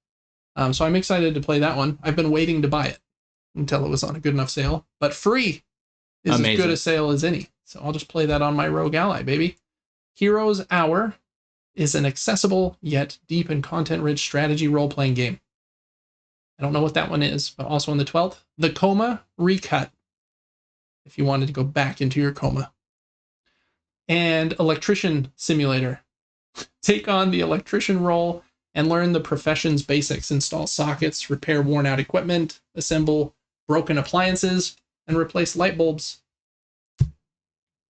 So I'm excited to play that one. I've been waiting to buy it until it was on a good enough sale. But free is Amazing. As good a sale as any. So I'll just play that on my Rogue Ally, baby. Heroes Hour is an accessible yet deep and content-rich strategy role-playing game. I don't know what that one is, but also on the 12th, The Coma Recut, if you wanted to go back into your coma. And Electrician Simulator. Take on the electrician role and learn the profession's basics. Install sockets, repair worn-out equipment, assemble broken appliances, and replace light bulbs.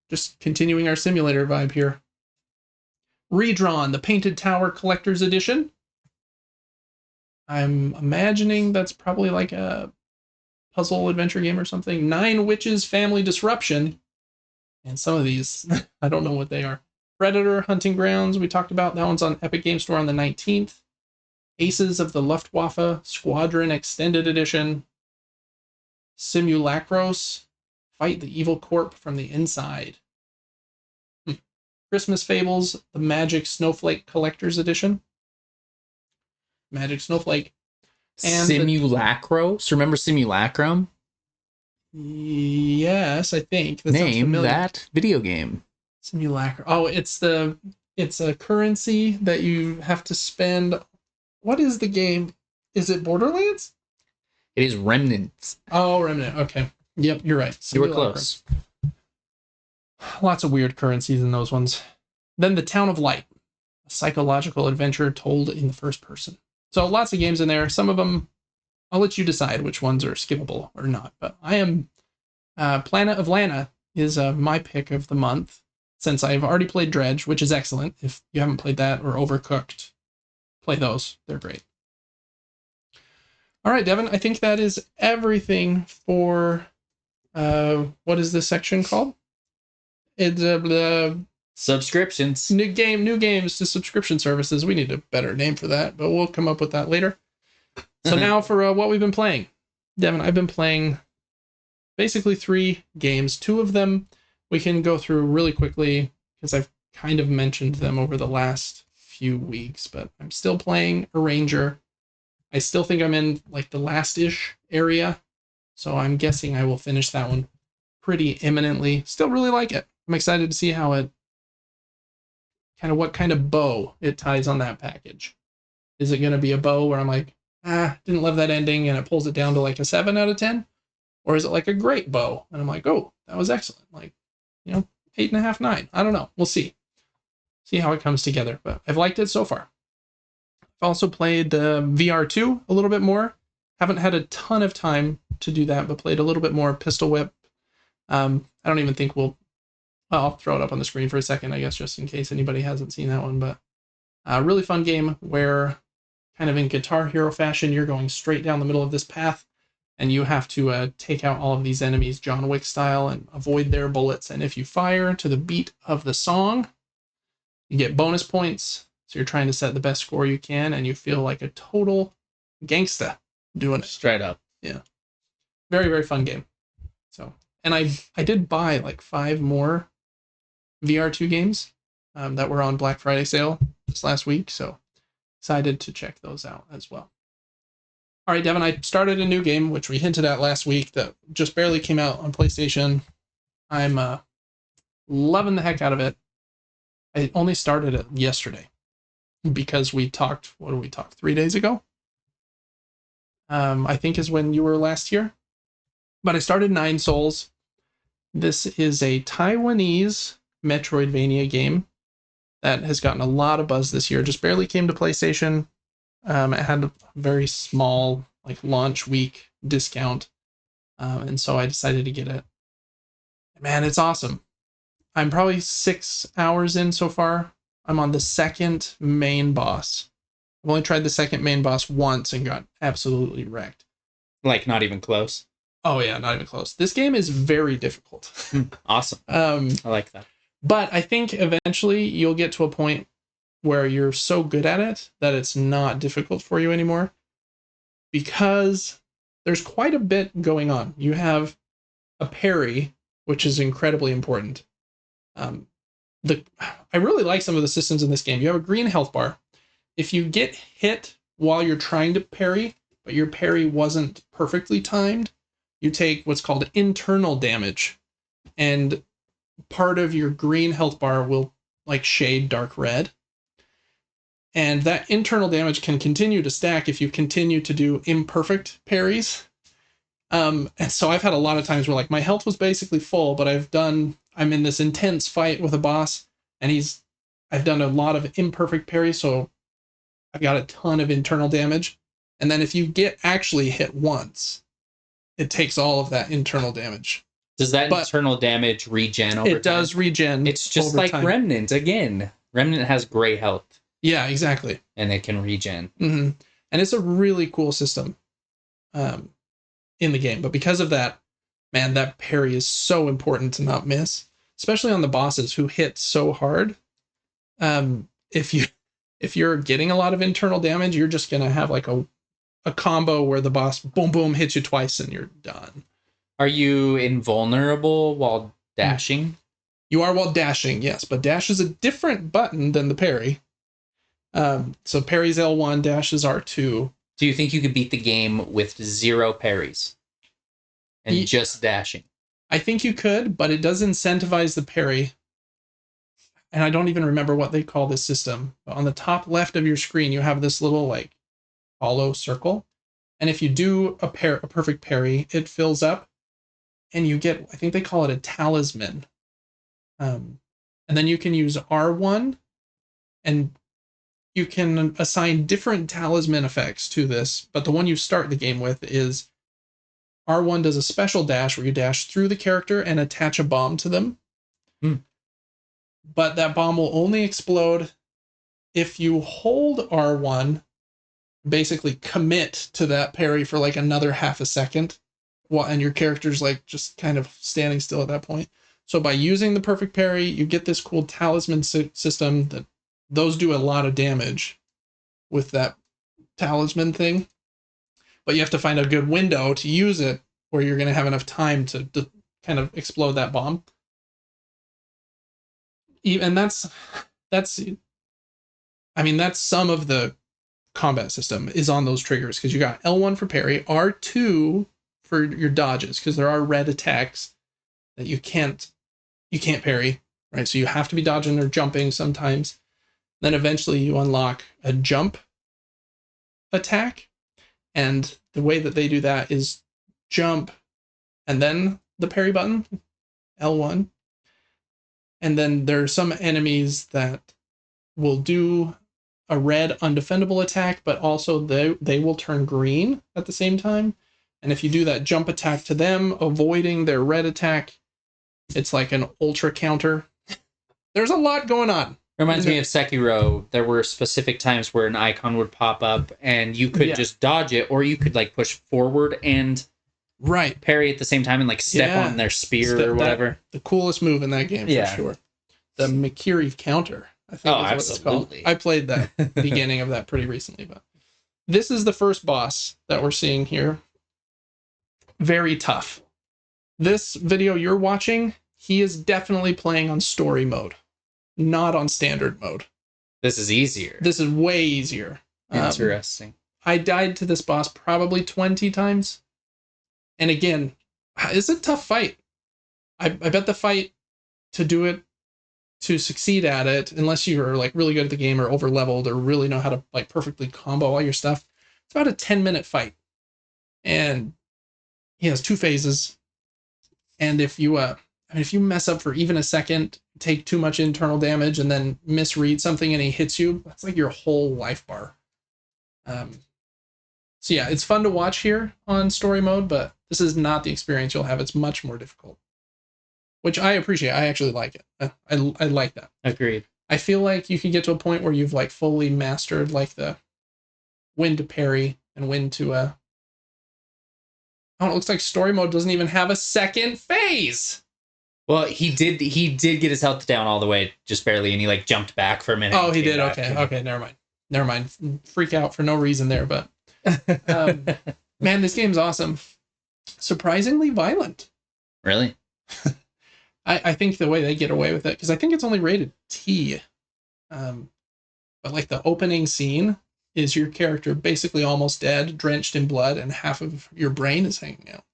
Just continuing our simulator vibe here. Redrawn, the Painted Tower Collector's Edition. I'm imagining that's probably like a puzzle adventure game or something. 9 Witches Family Disruption. And some of these, I don't know what they are. Predator Hunting Grounds, we talked about. That one's on Epic Game Store on the 19th. Aces of the Luftwaffe Squadron Extended Edition. Simulacros, Fight the Evil Corp from the Inside. Christmas Fables, the Magic Snowflake Collector's Edition. Magic Snowflake. And Simulacros? Remember Simulacrum? Yes, I think. Name that video game. Simulacrum. Oh, it's a currency that you have to spend. What is the game? Is it Borderlands? It is Remnants. Oh, Remnant. Okay. Yep, you're right. You were close. Lots of weird currencies in those ones. Then The Town of Light, a psychological adventure told in the first person. So lots of games in there. Some of them, I'll let you decide which ones are skippable or not. But I am Planet of Lana is my pick of the month, since I've already played Dredge, which is excellent. If you haven't played that, or Overcooked, play those. They're great. All right, Devin, I think that is everything for, what is this section called? It's the subscriptions. New games to subscription services. We need a better name for that, but we'll come up with that later. So now for what we've been playing. Devin, I've been playing basically 3 games. 2 of them we can go through really quickly because I've kind of mentioned them over the last few weeks, but I'm still playing Arranger. I still think I'm in like the last-ish area, so I'm guessing I will finish that one pretty imminently. Still really like it. I'm excited to see how it what kind of bow it ties on that package. Is it going to be a bow where I'm like, didn't love that ending, and it pulls it down to like a 7 out of 10? Or is it like a great bow, and I'm like, oh, that was excellent. Like, 8.5, 9. I don't know. We'll see. See how it comes together. But I've liked it so far. I've also played VR2 a little bit more. Haven't had a ton of time to do that, but played a little bit more Pistol Whip. I don't even think I'll throw it up on the screen for a second, I guess, just in case anybody hasn't seen that one. But a really fun game where, kind of in Guitar Hero fashion, you're going straight down the middle of this path, and you have to take out all of these enemies John Wick style and avoid their bullets. And if you fire to the beat of the song, you get bonus points. So you're trying to set the best score you can, and you feel like a total gangsta doing it. Straight up. Yeah. Very, very fun game. So, and I did buy like 5 more VR2 games that were on Black Friday sale this last week, so excited to check those out as well. All right, Devin, I started a new game, which we hinted at last week, that just barely came out on PlayStation. I'm loving the heck out of it. I only started it yesterday because we talked, what did we talk, 3 days ago? I think is when you were last here. But I started Nine Souls. This is a Taiwanese Metroidvania game that has gotten a lot of buzz this year. Just barely came to PlayStation. It had a very small launch week discount, and so I decided to get it. Man, it's awesome. I'm probably 6 hours in so far. I'm on the second main boss. I've only tried the second main boss once and got absolutely wrecked. Like, not even close. Oh yeah, not even close. This game is very difficult. Awesome. I like that. But I think eventually you'll get to a point where you're so good at it that it's not difficult for you anymore, because there's quite a bit going on. You have a parry, which is incredibly important. I really like some of the systems in this game. You have a green health bar. If you get hit while you're trying to parry, but your parry wasn't perfectly timed, you take what's called internal damage, and part of your green health bar will shade dark red. And that internal damage can continue to stack if you continue to do imperfect parries. And so I've had a lot of times where my health was basically full, but I'm in this intense fight with a boss, and I've done a lot of imperfect parries, so I've got a ton of internal damage. And then if you get actually hit once, it takes all of that internal damage. Does that internal damage regen over time? It does regen. It's just like time. Remnant again. Remnant has gray health. Yeah, exactly. And it can regen. Mm-hmm. And it's a really cool system in the game. But because of that, man, that parry is so important to not miss, especially on the bosses who hit so hard. If you're getting a lot of internal damage, you're just gonna have a combo where the boss boom boom hits you twice and you're done. Are you invulnerable while dashing? You are while dashing, yes, but dash is a different button than the parry. So parry's L1, dash is R2. Do you think you could beat the game with 0 parries and just dashing? I think you could, but it does incentivize the parry. And I don't even remember what they call this system. But on the top left of your screen, you have this little hollow circle. And if you do a perfect parry, it fills up and you get, I think they call it a talisman. And then you can use R1 and you can assign different talisman effects to this, but the one you start the game with is R1 does a special dash where you dash through the character and attach a bomb to them. But that bomb will only explode if you hold R1, basically commit to that parry for another half a second, and your character's just kind of standing still at that point. So by using the perfect parry, you get this cool talisman system that those do a lot of damage with that talisman thing. But you have to find a good window to use it where you're going to have enough time to kind of explode that bomb. And that's some of the combat system is on those triggers, because you got L1 for parry, R2 for your dodges, because there are red attacks that you can't parry, right? So you have to be dodging or jumping sometimes. Then eventually you unlock a jump attack, and the way that they do that is jump and then the parry button, L1. And then there are some enemies that will do a red undefendable attack, but also they will turn green at the same time. And if you do that jump attack to them, avoiding their red attack, it's like an ultra counter. There's a lot going on. Reminds me of Sekiro. There were specific times where an icon would pop up and you could just dodge it, or you could push forward and parry at the same time and step on their spear or whatever. The coolest move in that game for sure. The Mikiri counter, I think is what it's called. I played that beginning of that pretty recently, but this is the first boss that we're seeing here. Very tough. This video you're watching, he is definitely playing on story mode, not on standard mode. This is easier. This is way easier. Interesting. I died to this boss probably 20 times. And again, it's a tough fight. I bet the fight to do it, to succeed at it, unless you're like really good at the game or over leveled or really know how to like perfectly combo all your stuff, it's about a 10-minute fight. And he has 2 phases. And if you if you mess up for even a second, take too much internal damage, and then misread something and he hits you, that's like your whole life bar. So yeah, it's fun to watch here on story mode, but this is not the experience you'll have. It's much more difficult, which I appreciate. I actually like it. I like that. Agreed. I feel like you can get to a point where you've like fully mastered like the when to parry and when to oh, it looks like story mode doesn't even have a second phase. Well, he did get his health down all the way, just barely, and he like jumped back for a minute. Oh, he did. Okay, never mind. Freak out for no reason there, but man, this game's awesome. Surprisingly violent. Really? I think the way they get away with it, because I think it's only rated T. But like the opening scene is your character basically almost dead, drenched in blood, and half of your brain is hanging out.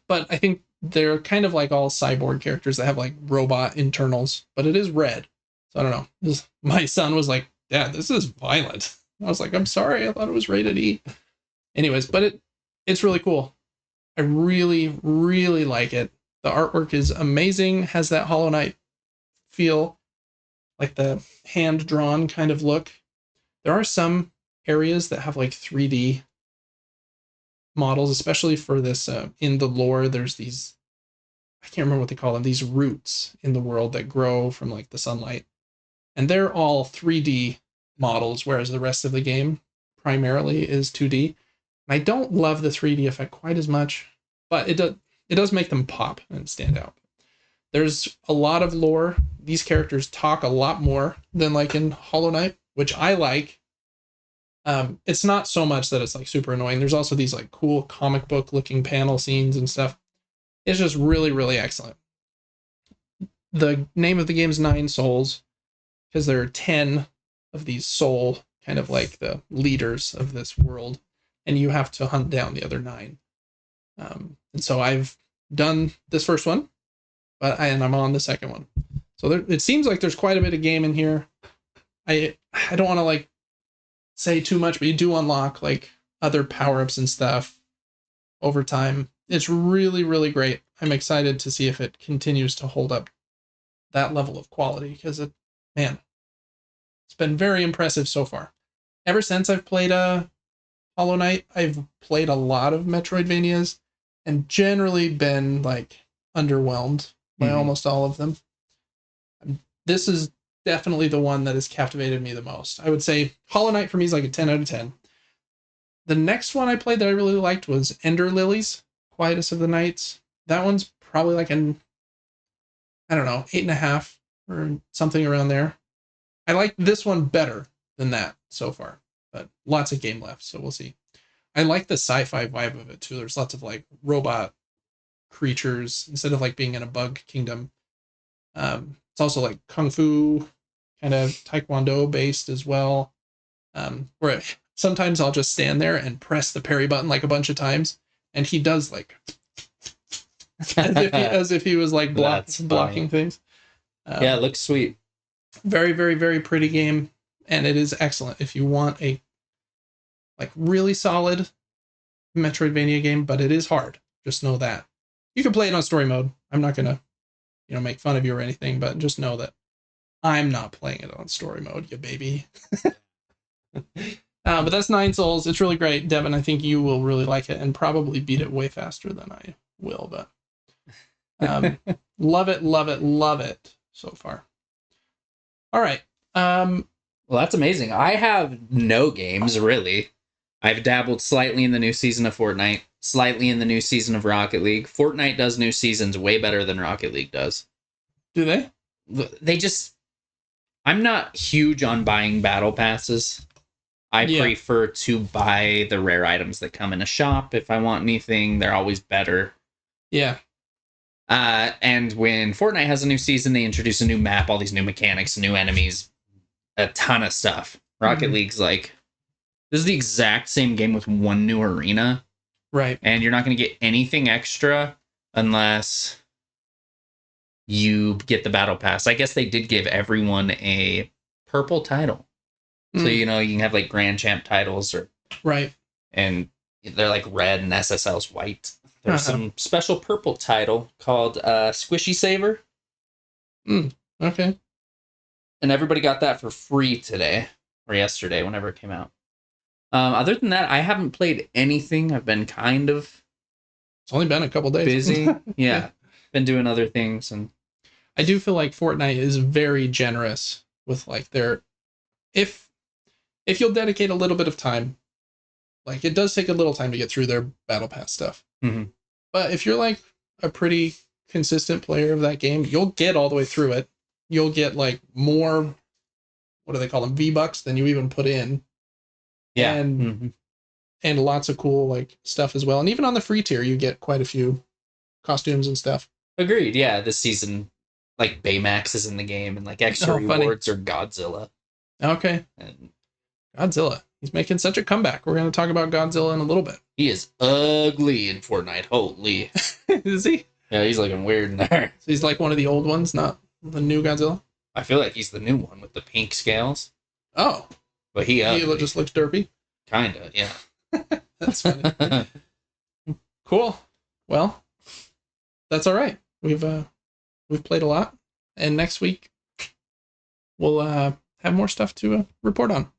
But I think they're kind of like all cyborg characters that have like robot internals, but it is red. So I don't know. My son was like, Dad, this is violent. I was like, I'm sorry, I thought it was rated E. Anyways, but it's really cool. I really, really like it. The artwork is amazing, has that Hollow Knight feel, like the hand-drawn kind of look. There are some areas that have like 3D models, especially for this in the lore. There's these, I can't remember what they call them, these roots in the world that grow from like the sunlight. And they're all 3D models, whereas the rest of the game primarily is 2D. And I don't love the 3D effect quite as much, but it does make them pop and stand out. There's a lot of lore. These characters talk a lot more than like in Hollow Knight, which I like. It's not so much that it's like super annoying. There's also these like cool comic book looking panel scenes and stuff. It's just really, really excellent. The name of the game is 9 Souls because there are 10 of these soul, kind of like the leaders of this world, and you have to hunt down the other 9. And so I've done this first one, and I'm on the second one. So it seems like there's quite a bit of game in here. I don't want to like say too much, but you do unlock like other power-ups and stuff over time. It's really, really great. I'm excited to see if it continues to hold up that level of quality, because it's been very impressive so far. Ever since I've played Hollow Knight, I've played a lot of Metroidvanias and generally been like underwhelmed by almost all of them. This is definitely the one that has captivated me the most. I would say Hollow Knight for me is like a 10 out of 10. The next one I played that I really liked was Ender Lilies, Quietus of the Nights. That one's probably like an, I don't know, 8.5 or something around there. I like this one better than that so far, but lots of game left, so we'll see. I like the sci-fi vibe of it too. There's lots of like robot creatures instead of like being in a bug kingdom. It's also like kung fu, kind of taekwondo based as well. Where sometimes I'll just stand there and press the parry button like a bunch of times, and he does like as if he was like blocking things. Yeah, it looks sweet. Very, very, very pretty game, and it is excellent if you want a like really solid Metroidvania game, but it is hard. Just know that. You can play it on story mode. I'm not gonna, make fun of you or anything, but just know that I'm not playing it on story mode, you baby. But that's 9 Souls. It's really great, Devin. I think you will really like it and probably beat it way faster than I will, but love it, love it, love it so far. All right. Well, that's amazing. I have no games, really. I've dabbled slightly in the new season of Fortnite, slightly in the new season of Rocket League. Fortnite does new seasons way better than Rocket League does. Do they? I'm not huge on buying battle passes. I prefer to buy the rare items that come in a shop. If I want anything, they're always better. Yeah. And when Fortnite has a new season, they introduce a new map, all these new mechanics, new enemies, a ton of stuff. Rocket League's like, This is the exact same game with one new arena. Right. And you're not going to get anything extra unless you get the battle pass. I guess they did give everyone a purple title. So, you know, you can have like Grand Champ titles or... Right. And they're like red and SSL's white. There's some special purple title called Squishy Saver. Okay. And everybody got that for free today or yesterday, whenever it came out. Other than that, I haven't played anything. I've been kind of... It's only been a couple days. Busy. Yeah. Been doing other things. And I do feel like Fortnite is very generous with like their... If you'll dedicate a little bit of time, like it does take a little time to get through their battle pass stuff. But if you're like a pretty consistent player of that game, you'll get all the way through it. You'll get like more, what do they call them, V-Bucks than you even put in. Yeah. And lots of cool like stuff as well. And even on the free tier, you get quite a few costumes and stuff. Agreed. Yeah, this season, like Baymax is in the game, and like extra rewards are Godzilla. Okay. And Godzilla. He's making such a comeback. We're going to talk about Godzilla in a little bit. He is ugly in Fortnite. Holy. Is he? Yeah, he's looking weird in there. So he's like one of the old ones, not the new Godzilla? I feel like he's the new one with the pink scales. Oh. But he just looks derpy? Kinda, yeah. That's funny. Cool. Well, that's all right. We've played a lot, and next week we'll have more stuff to report on.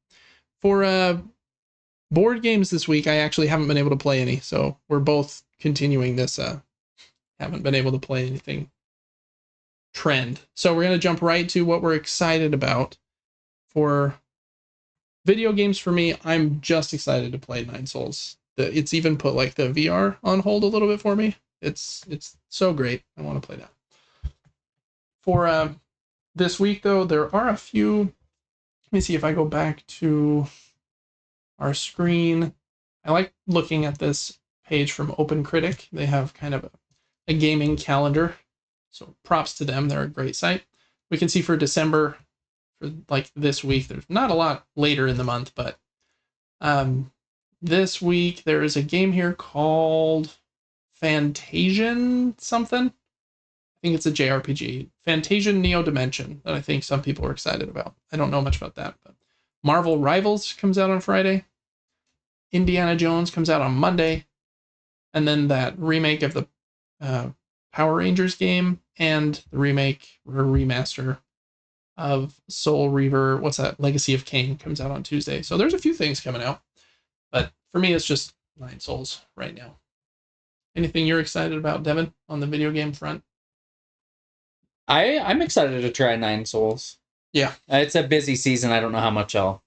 For board games this week, I actually haven't been able to play any, so we're both continuing this haven't been able to play anything trend. So we're going to jump right to what we're excited about. For video games, for me, I'm just excited to play Nine Souls. It's even put like the VR on hold a little bit for me. It's so great. I want to play that. For this week, though, there are a few. Let me see if I go back to our screen. I like looking at this page from Open Critic. They have kind of a gaming calendar. So props to them. They're a great site. We can see for December, for like this week, there's not a lot later in the month, but this week there is a game here called Fantasian something. I think it's a JRPG. Fantasian Neo Dimension that I think some people are excited about. I don't know much about that, but Marvel Rivals comes out on Friday. Indiana Jones comes out on Monday. And then that remake of the Power Rangers game and the remake or remaster of Soul Reaver, what's that? Legacy of Kain comes out on Tuesday. So there's a few things coming out. But for me, it's just Nine Souls right now. Anything you're excited about, Devin, on the video game front? I'm excited to try Nine Souls. Yeah. It's a busy season. I don't know how much I'll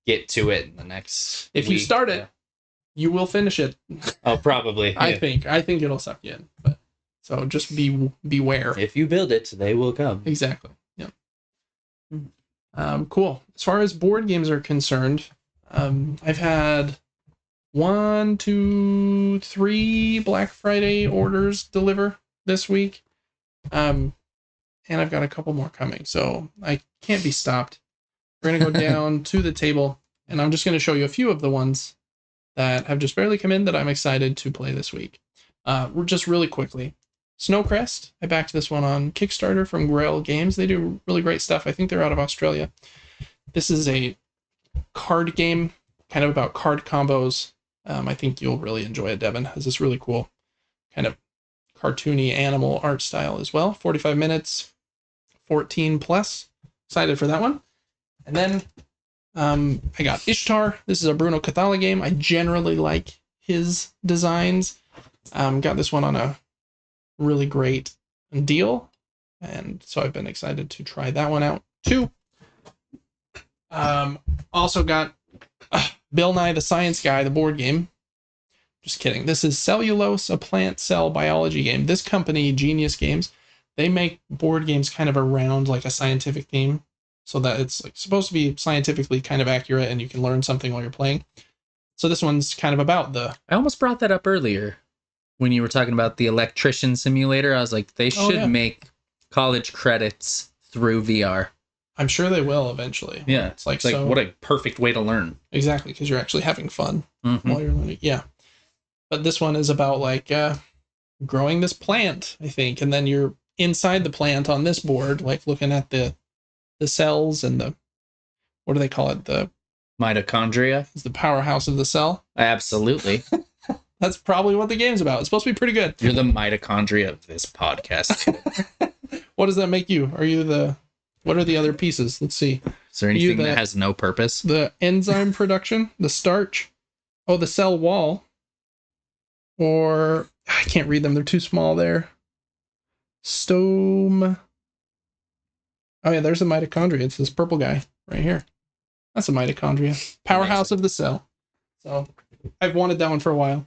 get to it in the next If week. you start it, you will finish it. Oh, probably. I think it'll suck you in. But so just beware. If you build it, they will come. Exactly. Yeah. Cool. As far as board games are concerned, I've had 1, 2, 3 Black Friday orders deliver this week. And I've got a couple more coming, so I can't be stopped. We're going to go down to the table, and I'm just going to show you a few of the ones that have just barely come in that I'm excited to play this week. Just really quickly. Snowcrest, I backed this one on Kickstarter from Grail Games. They do really great stuff. I think they're out of Australia. This is a card game, kind of about card combos. I think you'll really enjoy it, Devin. It has this really cool kind of cartoony animal art style as well. 45 minutes, 14 plus. Excited for that one. And then I got Ishtar. This is a Bruno Cathala game. I generally like his designs. Got this one on a really great deal. And so I've been excited to try that one out too. Also got Bill Nye the Science Guy, the board game. Just kidding. This is Cellulose, a plant cell biology game. This company, Genius Games, they make board games kind of around like a scientific theme, so that it's like supposed to be scientifically kind of accurate and you can learn something while you're playing. So this one's kind of about the... I almost brought that up earlier when you were talking about the electrician simulator. I was like, they should make college credits through VR. I'm sure they will eventually. Yeah. It's like what a perfect way to learn. Exactly, because you're actually having fun Mm-hmm. while you're learning. Yeah. But this one is about like growing this plant, I think, and then you're inside the plant on this board, like looking at the cells and the, what do they call it? The mitochondria is the powerhouse of the cell. Absolutely. That's probably what the game's about. It's supposed to be pretty good. You're the mitochondria of this podcast. What does that make you? Are you the, what are the other pieces? Let's see. Is there anything that has no purpose? The enzyme production, the starch, the cell wall, or I can't read them. They're too small there. Stome. Oh yeah, there's the mitochondria. It's this purple guy right here. That's a mitochondria. Powerhouse of the cell. So I've wanted that one for a while.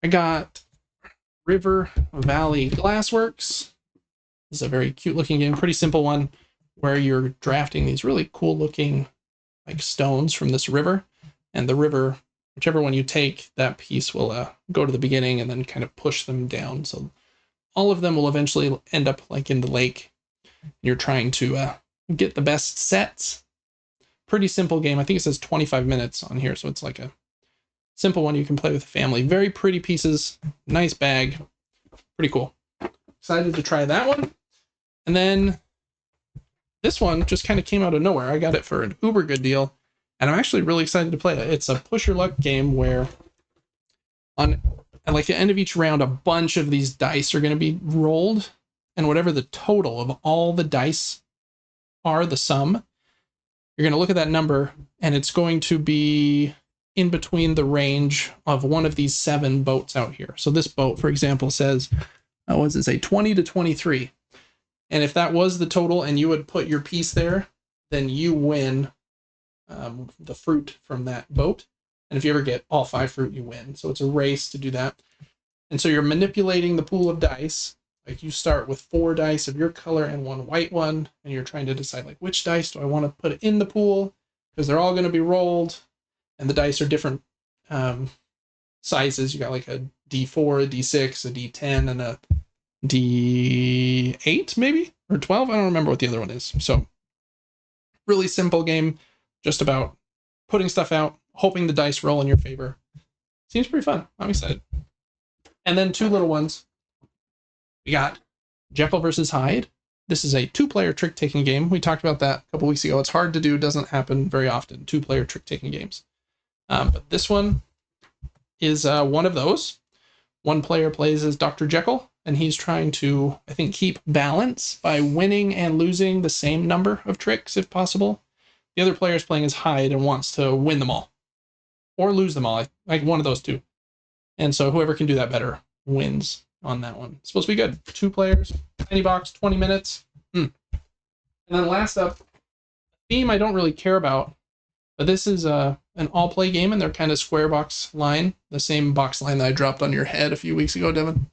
I got River Valley Glassworks. This is a very cute looking game. Pretty simple one where you're drafting these really cool looking like stones from this river. And the river, whichever one you take, that piece will go to the beginning and then kind of push them down. So all of them will eventually end up like in the lake. You're trying to get the best sets. Pretty simple game. I think it says 25 minutes on here, so it's like a simple one you can play with the family. Very pretty pieces, nice bag, pretty cool. Excited to try that one. And then this one just kind of came out of nowhere. I got it for an uber good deal, and I'm actually really excited to play it. It's a push your luck game where on like the end of each round, a bunch of these dice are going to be rolled, and whatever the total of all the dice are, the sum, you're going to look at that number, and it's going to be in between the range of one of these 7 boats out here. So this boat, for example, says, what does it say, 20 to 23. And if that was the total and you would put your piece there, then you win the fruit from that boat. And if you ever get all 5 fruit, you win. So it's a race to do that. And so you're manipulating the pool of dice. Like you start with 4 dice of your color and 1 white one, and you're trying to decide like which dice do I want to put in the pool, because they're all going to be rolled, and the dice are different sizes. You got like a D4, a D6, a D10, and a D8 maybe, or 12. I don't remember what the other one is. So really simple game, just about putting stuff out, hoping the dice roll in your favor. Seems pretty fun. I'm excited. And then 2 little ones. We got Jekyll versus Hyde. This is a 2-player trick-taking game. We talked about that a couple weeks ago. It's hard to do, doesn't happen very often, 2-player trick-taking games. But this one is one of those. One player plays as Dr. Jekyll, and he's trying to, I think, keep balance by winning and losing the same number of tricks, if possible. The other player is playing as Hyde and wants to win them all. Or lose them all, like one of those 2. And so whoever can do that better wins on that one. It's supposed to be good. 2 players, tiny box, 20 minutes. And then last up, theme I don't really care about, but this is an all-play game, and they're kind of square box line, the same box line that I dropped on your head a few weeks ago, Devin.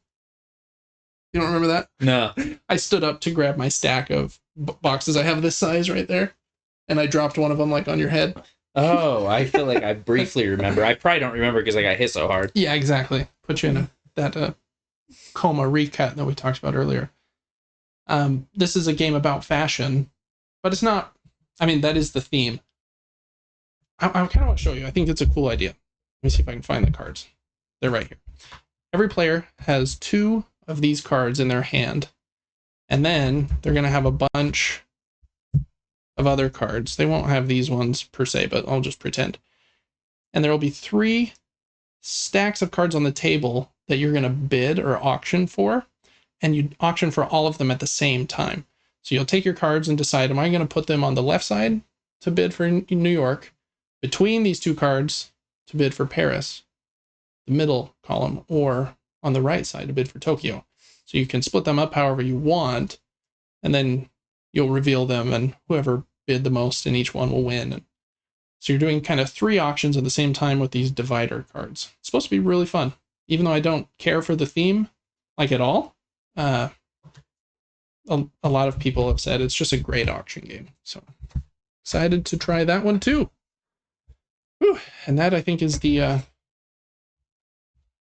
You don't remember that? No. I stood up to grab my stack of boxes. I have this size right there, and I dropped one of them like on your head. Oh, I feel like I briefly remember. I probably don't remember because I got hit so hard. Yeah, exactly. Put you in that coma recut that we talked about earlier. This is a game about fashion, but it's not. I mean, that is the theme. I kind of want to show you. I think it's a cool idea. Let me see if I can find the cards. They're right here. Every player has 2 of these cards in their hand, and then they're going to have a bunch of other cards. They won't have these ones per se, but I'll just pretend. And there will be 3 stacks of cards on the table that you're going to bid or auction for, and you auction for all of them at the same time. So you'll take your cards and decide, am I going to put them on the left side to bid for New York, between these 2 cards to bid for Paris, the middle column, or on the right side to bid for Tokyo. So you can split them up however you want, and then you'll reveal them, and whoever bid the most in each one will win. And so you're doing kind of 3 auctions at the same time with these divider cards. It's supposed to be really fun, even though I don't care for the theme like at all. A lot of people have said it's just a great auction game. So excited to try that one too. Whew. And that, I think, is the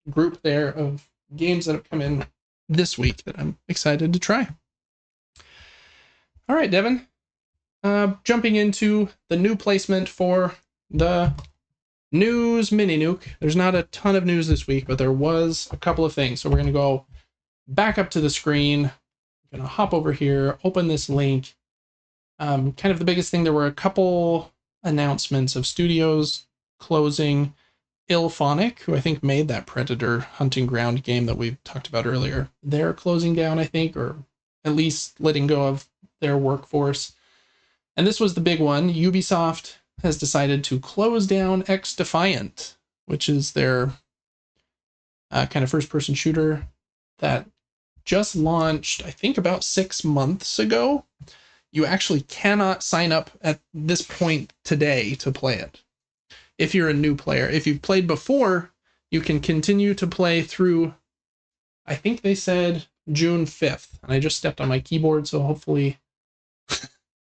group there of games that have come in this week that I'm excited to try. All right, Devin. Jumping into the new placement for the news mini-nuke. There's not a ton of news this week, but there was a couple of things. So we're going to go back up to the screen. I'm going to hop over here, open this link. Kind of the biggest thing, there were a couple announcements of studios closing. Ilphonic, who I think made that Predator Hunting Ground game that we talked about earlier, they're closing down, I think, or at least letting go of their workforce. And this was the big one. Ubisoft has decided to close down X Defiant, which is their kind of first-person shooter that just launched, I think, about 6 months ago. You actually cannot sign up at this point today to play it. If you're a new player. If you've played before, you can continue to play through, I think they said June 5th. And I just stepped on my keyboard, so hopefully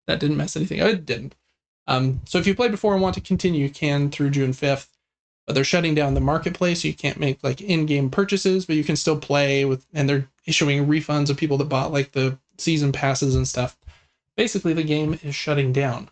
that didn't mess anything up. It didn't. So if you played before and want to continue, you can through June 5th. But they're shutting down the marketplace, so you can't make like in-game purchases, but you can still play with, and they're issuing refunds of people that bought like the season passes and stuff. Basically, the game is shutting down.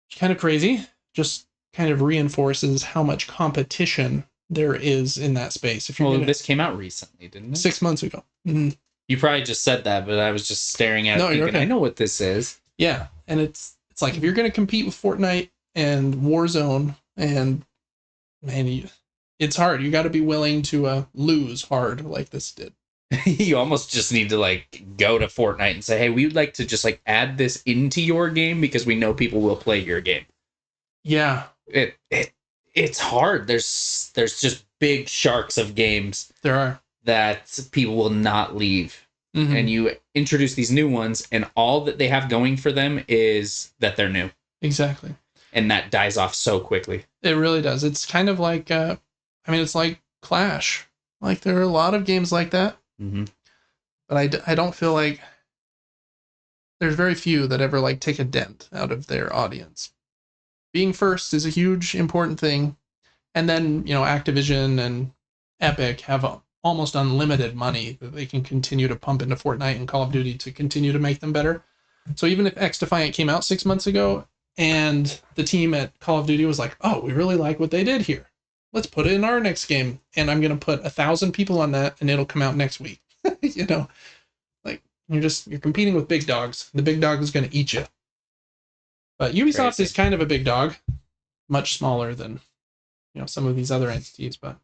It's kind of crazy. Just kind of reinforces how much competition there is in that space. If you're this came out recently, didn't it? 6 months ago. Mm-hmm. You probably just said that, but I was just staring at it thinking, okay. I know what this is. Yeah, and it's like if you're going to compete with Fortnite and Warzone, and man, it's hard. You got to be willing to lose hard like this did. You almost just need to like go to Fortnite and say, hey, we would like to just like add this into your game because we know people will play your game. Yeah. It's hard. There's just big sharks of games. There are. That people will not leave. Mm-hmm. And you introduce these new ones, and all that they have going for them is that they're new. Exactly. And that dies off so quickly. It really does. It's kind of like, it's like Clash. Like there are a lot of games like that. Mm-hmm. But I don't feel like there's very few that ever like take a dent out of their audience. Being first is a huge, important thing. And then, Activision and Epic have almost unlimited money that they can continue to pump into Fortnite and Call of Duty to continue to make them better. So even if X Defiant came out 6 months ago and the team at Call of Duty was like, oh, we really like what they did here. Let's put it in our next game. And I'm going to put 1,000 people on that and it'll come out next week. Like you're competing with big dogs. The big dog is going to eat you. But Ubisoft is kind of a big dog, much smaller than, some of these other entities. But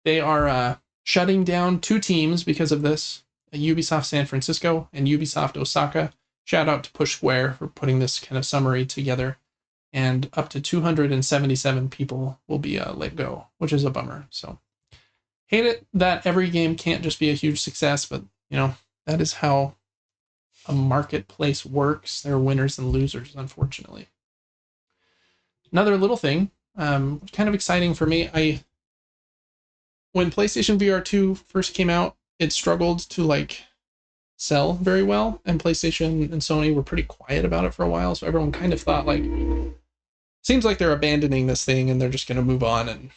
they are shutting down 2 teams because of this: Ubisoft San Francisco and Ubisoft Osaka. Shout out to Push Square for putting this kind of summary together. And up to 277 people will be let go, which is a bummer. So hate it that every game can't just be a huge success, but that is how a marketplace works. There are winners and losers, unfortunately. Another little thing, kind of exciting for me. When PlayStation VR 2 first came out, it struggled to sell very well, and PlayStation and Sony were pretty quiet about it for a while. So everyone kind of thought seems like they're abandoning this thing and they're just going to move on and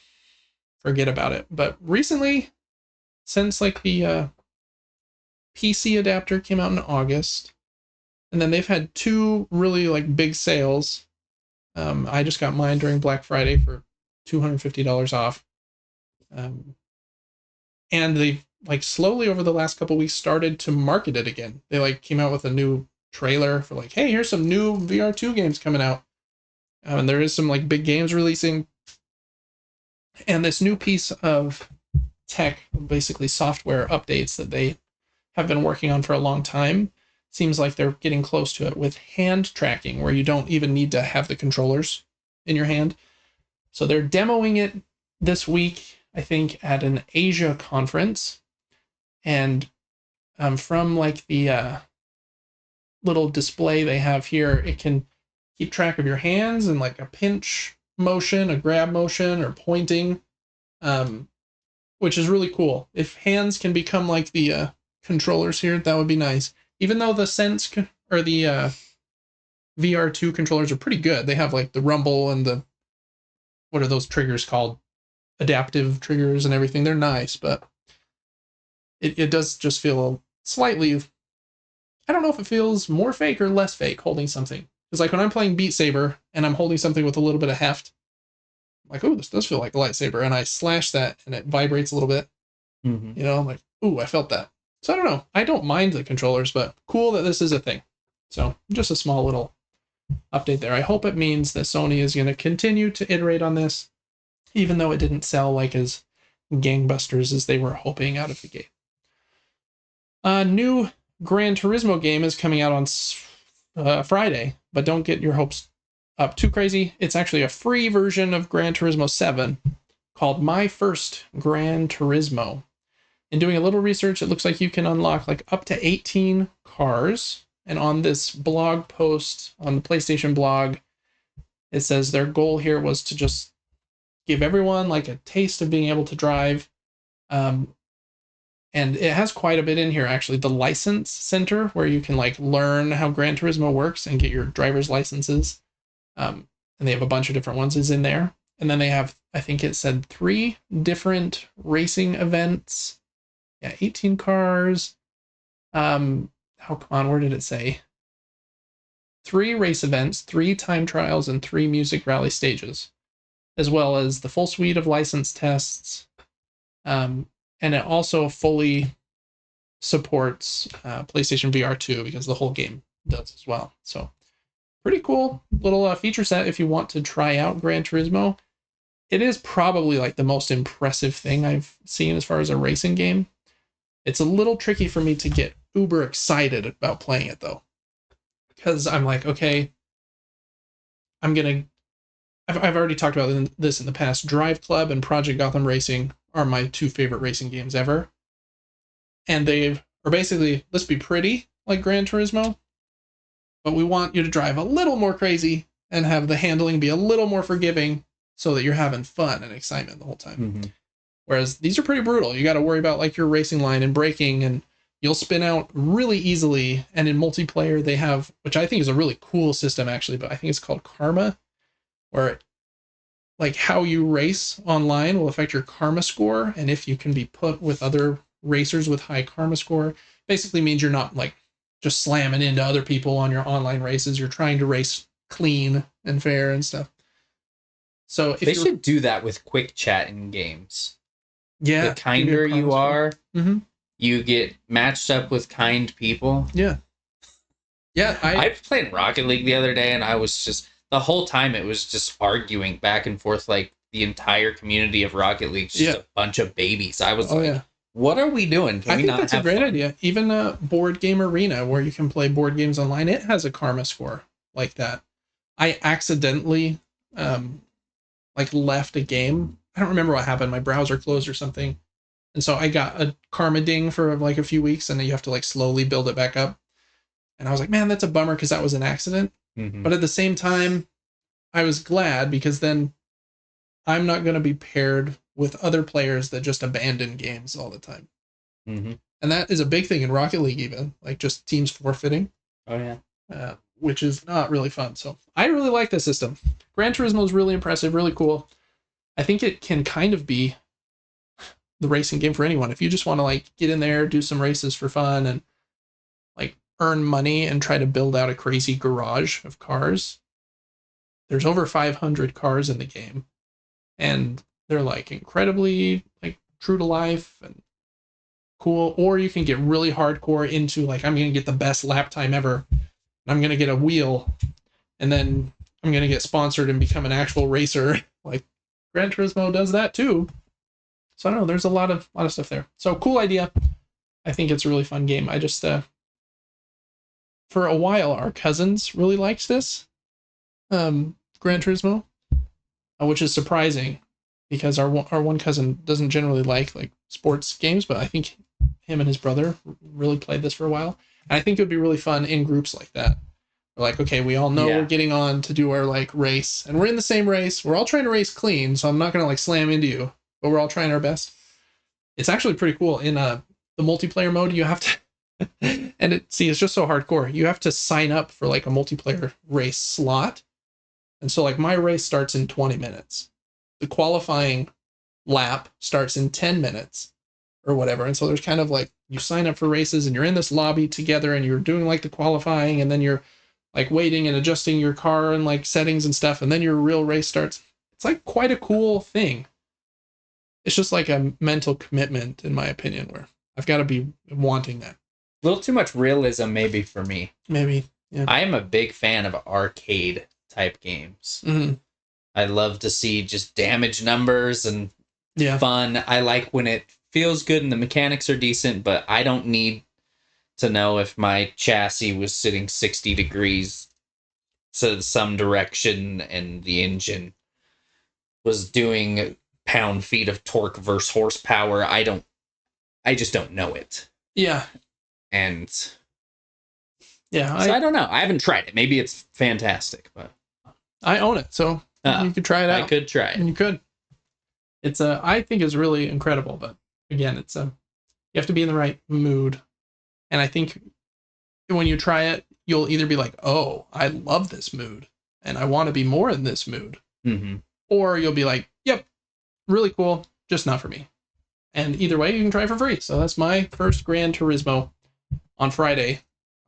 forget about it. But recently, since the PC adapter came out in August, and then they've had 2 really big sales. I just got mine during Black Friday for $250 off. And they slowly over the last couple weeks started to market it again. They came out with a new trailer for hey, here's some new VR2 games coming out. And there is some big games releasing. And this new piece of tech, basically software updates that they have been working on for a long time, seems like they're getting close to it with hand tracking, where you don't even need to have the controllers in your hand. So they're demoing it this week, I think, at an Asia conference. And from the little display they have here, it can keep track of your hands and a pinch motion, a grab motion, or pointing, which is really cool. If hands can become the controllers here, that would be nice. Even though the the VR2 controllers are pretty good. They have the rumble and what are those triggers called? Adaptive triggers and everything. They're nice, but it does just feel slightly, I don't know if it feels more fake or less fake holding something. Because like when I'm playing Beat Saber and I'm holding something with a little bit of heft, I'm like, oh, this does feel like a lightsaber, and I slash that and it vibrates a little bit. Mm-hmm. You know, I'm like, ooh, I felt that. So I don't know. I don't mind the controllers, but cool that this is a thing. So just a small little update there. I hope it means that Sony is going to continue to iterate on this, even though it didn't sell like as gangbusters as they were hoping out of the gate. A new Gran Turismo game is coming out on Friday, but don't get your hopes up too crazy. It's actually a free version of Gran Turismo 7 called My First Gran Turismo. In doing a little research, it looks like you can unlock like up to 18 cars. And on this blog post on the PlayStation blog, it says their goal here was to just give everyone like a taste of being able to drive. And it has quite a bit in here, actually. The license center, where you can like learn how Gran Turismo works and get your driver's licenses. And they have a bunch of different ones is in there. And then they have, I think it said 3 different racing events. Yeah, 18 cars. Where did it say? 3 race events, 3 time trials, and 3 music rally stages, as well as the full suite of license tests. And it also fully supports PlayStation VR 2 because the whole game does as well. So pretty cool little feature set if you want to try out Gran Turismo. It is probably like the most impressive thing I've seen as far as a racing game. It's a little tricky for me to get uber excited about playing it though, because I'm like, okay, I've already talked about this in the past. Drive Club and Project Gotham Racing are my 2 favorite racing games ever. And they are basically, let's be pretty like Gran Turismo, but we want you to drive a little more crazy and have the handling be a little more forgiving so that you're having fun and excitement the whole time. Mm-hmm. Whereas these are pretty brutal. You got to worry about like your racing line and braking, and you'll spin out really easily. And in multiplayer, they have, which I think is a really cool system actually, but I think it's called Karma, where like how you race online will affect your karma score. And if you can be put with other racers with high karma score, basically means you're not like just slamming into other people on your online races. You're trying to race clean and fair and stuff. So if they should do that with quick chat in games. Yeah. The kinder you are, mm-hmm. you get matched up with kind people. Yeah. Yeah. I played Rocket League the other day, and I was just, the whole time it was just arguing back and forth. Like the entire community of Rocket League, just a bunch of babies. I was what are we doing? Can we not have fun? I think that's a great idea. Even a Board Game Arena, where you can play board games online, it has a karma score like that. I accidentally left a game. I don't remember what happened. My browser closed or something. And so I got a karma ding for like a few weeks, and then you have to like slowly build it back up. And I was like, man, that's a bummer because that was an accident. Mm-hmm. But at the same time, I was glad because then I'm not going to be paired with other players that just abandon games all the time. Mm-hmm. And that is a big thing in Rocket League, even like just teams forfeiting. Oh, yeah. Which is not really fun. So I really like this system. Gran Turismo is really impressive, really cool. I think it can kind of be the racing game for anyone. If you just want to like get in there, do some races for fun, and like earn money and try to build out a crazy garage of cars. There's over 500 cars in the game, and they're like incredibly like true to life and cool. Or you can get really hardcore into like, I'm going to get the best lap time ever. I'm going to get a wheel, and then I'm going to get sponsored and become an actual racer. Like Gran Turismo does that too. So I don't know, there's a lot of stuff there. So cool idea. I think it's a really fun game. I just for a while our cousins really liked this Gran Turismo, which is surprising because our one cousin doesn't generally like sports games, but I think him and his brother really played this for a while. And I think it would be really fun in groups like that. We're like, okay, we all know we're getting on to do our like race, and we're in the same race. We're all trying to race clean, so I'm not gonna like slam into you, but we're all trying our best. It's actually pretty cool. In the multiplayer mode, you have to and it's just so hardcore. You have to sign up for like a multiplayer race slot. And so like my race starts in 20 minutes. The qualifying lap starts in 10 minutes or whatever. And so there's kind of like, you sign up for races and you're in this lobby together and you're doing like the qualifying, and then you're like waiting and adjusting your car and like settings and stuff, and then your real race starts. It's like quite a cool thing. It's just like a mental commitment, in my opinion, where I've got to be wanting that. A little too much realism, maybe, for me. Maybe, yeah. I am a big fan of arcade type games. Mm-hmm. I love to see just damage numbers and fun. I like when it feels good and the mechanics are decent, but I don't need to know if my chassis was sitting 60 degrees to some direction and the engine was doing pound-feet of torque versus horsepower. I just don't know it. Yeah. And yeah, I don't know. I haven't tried it. Maybe it's fantastic, but I own it, so you could try it out. I could try it. And you could. It's I think it's really incredible, but again, it's you have to be in the right mood. And I think when you try it, you'll either be like, "Oh, I love this mood and I want to be more in this mood." Mm-hmm. Or you'll be like, "Yep, really cool, just not for me." And either way, you can try for free. So that's my first Gran Turismo on Friday,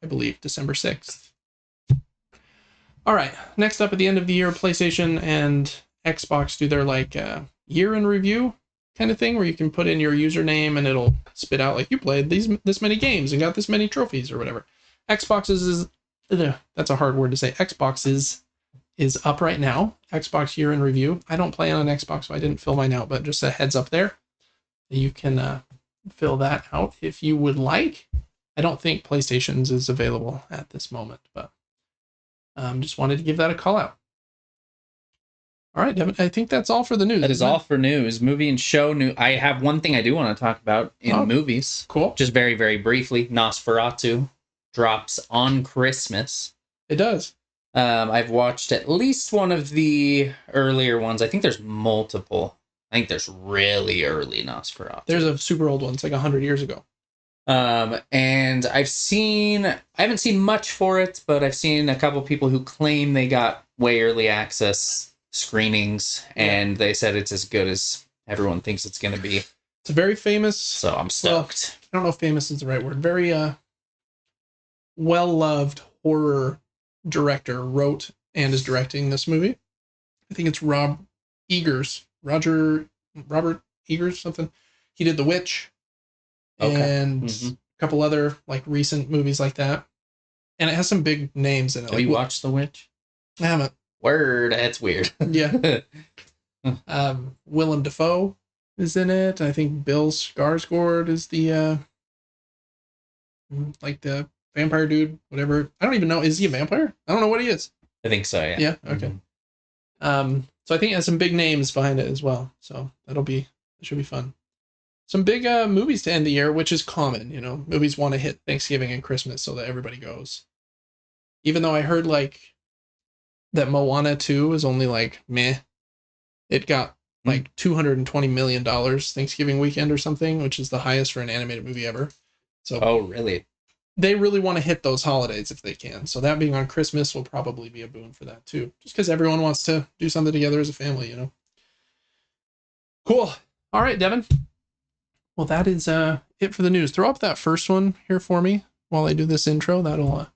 I believe, December 6th. All right, next up at the end of the year, PlayStation and Xbox do their like year in review kind of thing where you can put in your username and it'll spit out like you played this many games and got this many trophies or whatever. Xbox's is that's a hard word to say. Xbox's is up right now. Xbox year in review. I don't play on an Xbox, so I didn't fill mine out, but just a heads up there. You can fill that out if you would like. I don't think PlayStation's is available at this moment, but just wanted to give that a call out. All right, Devin, I think that's all for the news. That is all for news. Movie and show news. I have one thing I do want to talk about in movies. Cool. Just very, very briefly. Nosferatu drops on Christmas. It does. I've watched at least one of the earlier ones. I think there's multiple. I think there's really early Nosferatu. There's a super old one. It's like 100 years ago. And I haven't seen much for it, but I've seen a couple people who claim they got way early access screenings, and they said it's as good as everyone thinks it's going to be. It's a very famous. So I'm stoked. Well, I don't know if famous is the right word. Very well-loved horror director wrote and is directing this movie. I think it's Robert Eggers, something. He did The Witch and a couple other like recent movies like that. And it has some big names in it. Have you watched The Witch? I haven't. Word, that's weird. Yeah. Willem Dafoe is in it. I think Bill Skarsgård is the like the vampire dude, whatever. I don't even know. Is he a vampire? I don't know what he is. I think so, yeah. Yeah, okay. So I think it has some big names behind it as well. So that should be fun. Some big movies to end the year, which is common, you know. Movies want to hit Thanksgiving and Christmas so that everybody goes. Even though I heard like that Moana 2 is only like meh. It got like $220 million Thanksgiving weekend or something, which is the highest for an animated movie ever. So oh, really? They really want to hit those holidays if they can. So that being on Christmas will probably be a boon for that too. Just because everyone wants to do something together as a family, you know. Cool. All right, Devin. Well, that is it for the news. Throw up that first one here for me while I do this intro. That'll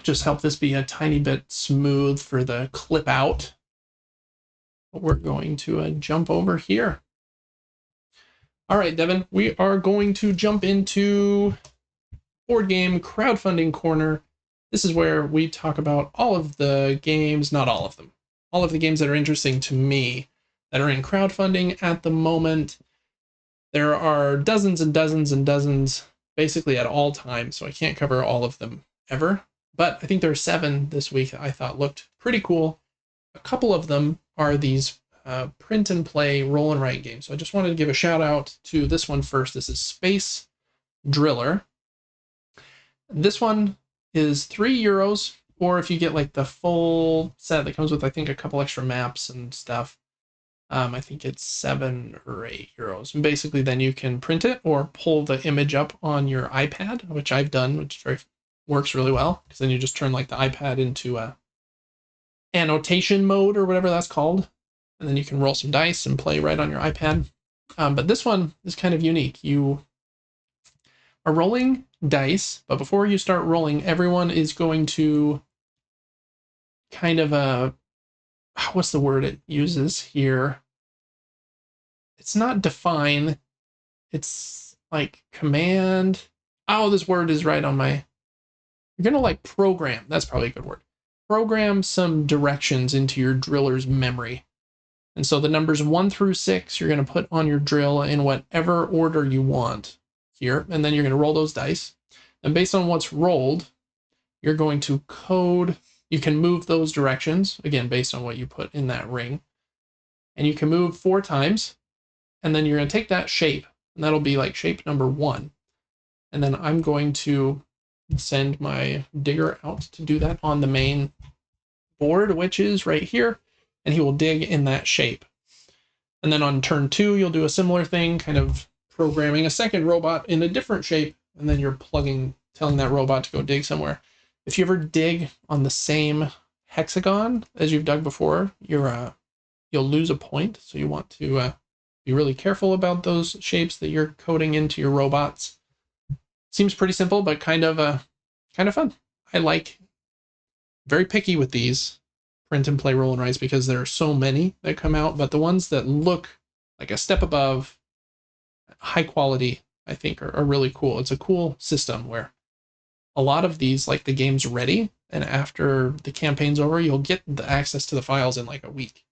just help this be a tiny bit smooth for the clip out. But we're going to jump over here. All right, Devin, we are going to jump into board game crowdfunding corner. This is where we talk about all of the games, not all of them, all of the games that are interesting to me that are in crowdfunding at the moment. There are dozens and dozens and dozens basically at all times, so I can't cover all of them ever. But I think there are 7 this week that I thought looked pretty cool. A couple of them are these print and play roll and write games. So I just wanted to give a shout out to this one first. This is Space Driller. This one is €3, or if you get like the full set that comes with, I think, a couple extra maps and stuff, I think it's €7 or €8. And basically then you can print it or pull the image up on your iPad, which I've done, which works really well, because then you just turn like the iPad into a annotation mode or whatever that's called. And then you can roll some dice and play right on your iPad. But this one is kind of unique. You are rolling dice, but before you start rolling, everyone is going to kind of what's the word it uses here? It's not define, it's like command. Oh, this word is right on my. You're gonna like program. That's probably a good word. Program some directions into your driller's memory. And so the numbers 1 through 6, you're going to put on your drill in whatever order you want here. And then you're going to roll those dice. And based on what's rolled, you're going to code. You can move those directions, again, based on what you put in that ring. And you can move 4 times. And then you're going to take that shape. And that'll be like shape number 1. And then I'm going to send my digger out to do that on the main board, which is right here. And he will dig in that shape. And then on turn 2, you'll do a similar thing, kind of programming a second robot in a different shape, and then you're telling that robot to go dig somewhere. If you ever dig on the same hexagon as you've dug before, you'll lose a point. So you want to be really careful about those shapes that you're coding into your robots. Seems pretty simple, but kind of fun. I like, very picky with these print and play roll and rise because there are so many that come out, but the ones that look like a step above, high quality, I think are really cool. It's a cool system where a lot of these, like the game's ready, and after the campaign's over, you'll get the access to the files in like a week,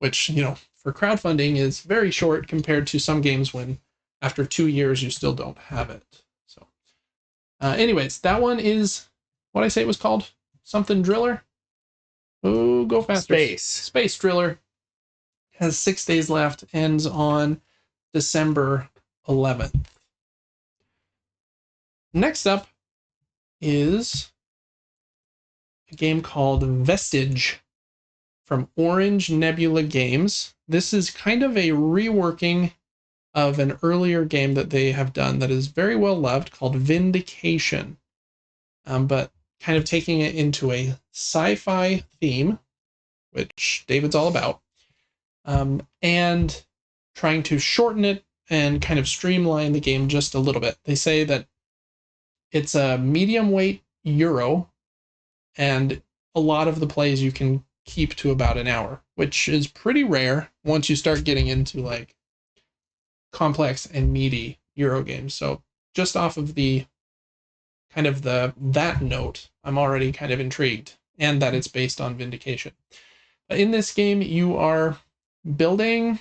which, for crowdfunding is very short compared to some games when after 2 years you still don't have it. So anyways, that one is what I say it was called, something driller. Oh, go faster. Space Driller has 6 days left, ends on December 11th. Next up is a game called Vestige from Orange Nebula Games. This is kind of a reworking of an earlier game that they have done that is very well loved called Vindication. But kind of taking it into a sci-fi theme, which David's all about, and trying to shorten it and kind of streamline the game just a little bit. They say that it's a medium weight Euro, and a lot of the plays you can keep to about an hour, which is pretty rare once you start getting into like complex and meaty Euro games. So just off of the kind of that note, I'm already kind of intrigued, and that it's based on Vindication. In this game, you are building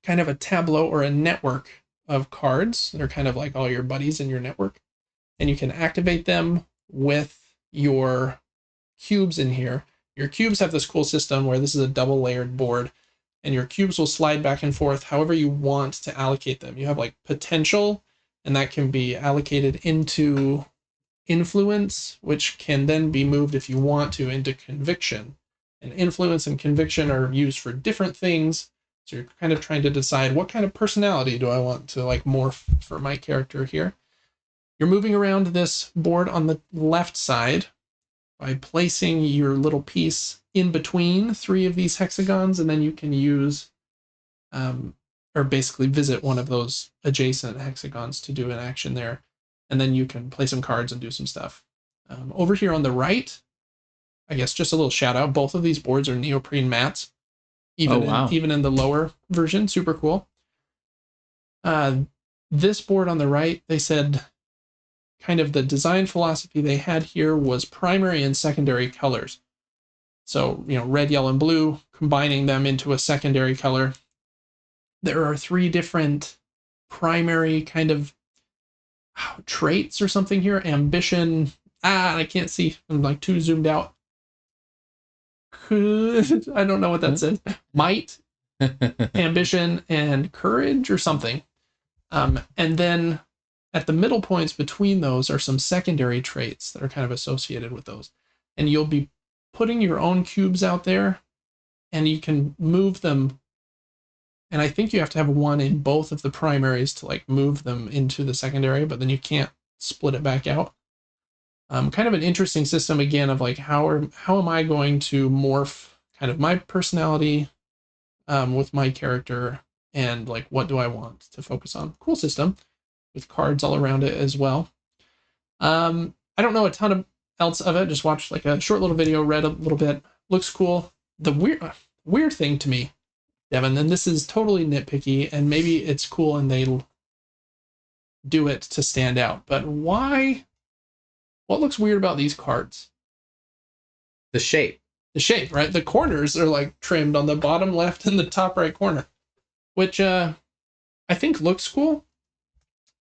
kind of a tableau or a network of cards that are kind of like all your buddies in your network, and you can activate them with your cubes in here. Your cubes have this cool system where this is a double layered board, and your cubes will slide back and forth however you want to allocate them. You have like potential, and that can be allocated into influence, which can then be moved if you want to into conviction. And influence and conviction are used for different things. So you're kind of trying to decide what kind of personality do I want to like morph for my character here. You're moving around this board on the left side by placing your little piece in between 3 of these hexagons, and then you can use or basically visit one of those adjacent hexagons to do an action there. And then you can play some cards and do some stuff. Over here on the right, I guess just a little shout out, both of these boards are neoprene mats, even in the lower version. Super cool. This board on the right, they said kind of the design philosophy they had here was primary and secondary colors. So, red, yellow, and blue, combining them into a secondary color. There are 3 different primary kind of traits or something here. Ambition. I can't see. I'm like too zoomed out. I don't know what that says. Might, ambition, and courage or something. And then at the middle points between those are some secondary traits that are kind of associated with those. And you'll be putting your own cubes out there, and you can move them. And I think you have to have 1 in both of the primaries to like move them into the secondary, but then you can't split it back out. Kind of an interesting system again of like how am I going to morph kind of my personality with my character, and like what do I want to focus on. Cool system with cards all around it as well. I don't know a ton of else of it. Just watched like a short little video, read a little bit. Looks cool. The weird thing to me, Devin, and this is totally nitpicky, and maybe it's cool and they'll do it to stand out, but why? What looks weird about these cards? The shape. The shape, right? The corners are like trimmed on the bottom left and the top right corner, which I think looks cool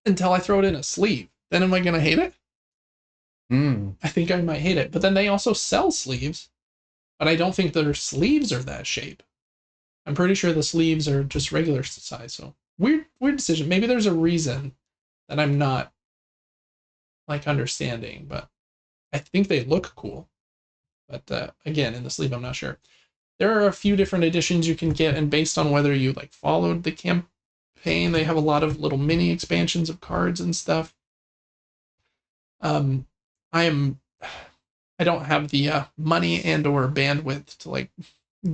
until I throw it in a sleeve. Then am I going to hate it? I think I might hate it. But then they also sell sleeves, but I don't think their sleeves are that shape. I'm pretty sure the sleeves are just regular size. So weird decision. Maybe there's a reason that I'm not like understanding, but I think they look cool. But again, in the sleeve, I'm not sure. There are a few different editions you can get, and based on whether you like followed the campaign, they have a lot of little mini expansions of cards and stuff. I don't have the money and or bandwidth to like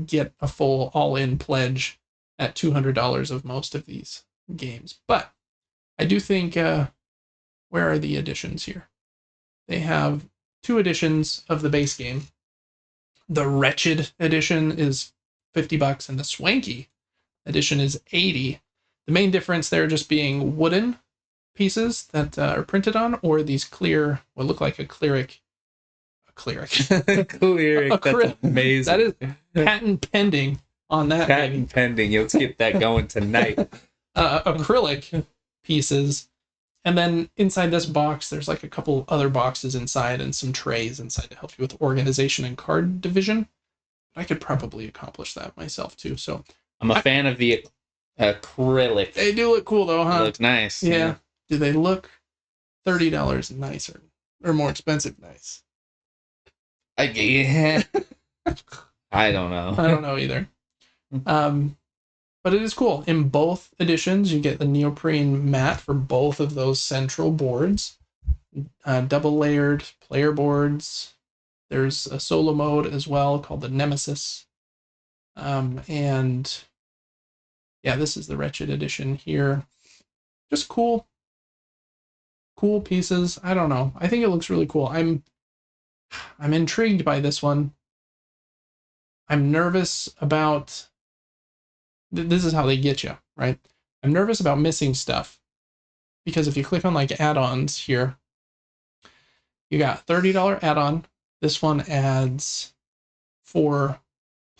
get a full all-in pledge at $200 of most of these games, but I do think where are the editions here? They have 2 editions of the base game. The Wretched edition is $50 and the Swanky edition is $80. The main difference there just being wooden pieces that are printed on, or these clear, what look like a cleric. That's amazing. That is patent pending on that. Patent pending. Let's get that going tonight. Acrylic pieces. And then inside this box, there's like a couple other boxes inside and some trays inside to help you with organization and card division. I could probably accomplish that myself too. So I'm a fan of the acrylic. They do look cool though, huh? They look nice. Yeah. Do they look $30 nicer or more expensive nice? Yeah. I don't know. I don't know either. But it is cool. In both editions, you get the neoprene mat for both of those central boards. Double layered player boards. There's a solo mode as well called the Nemesis. And yeah, this is the Wretched edition here. Just cool pieces. I don't know. I think it looks really cool. I'm intrigued by this one. I'm nervous about... This is how they get you, right? I'm nervous about missing stuff. Because if you click on like add-ons here, you got $30 add-on. This one adds 4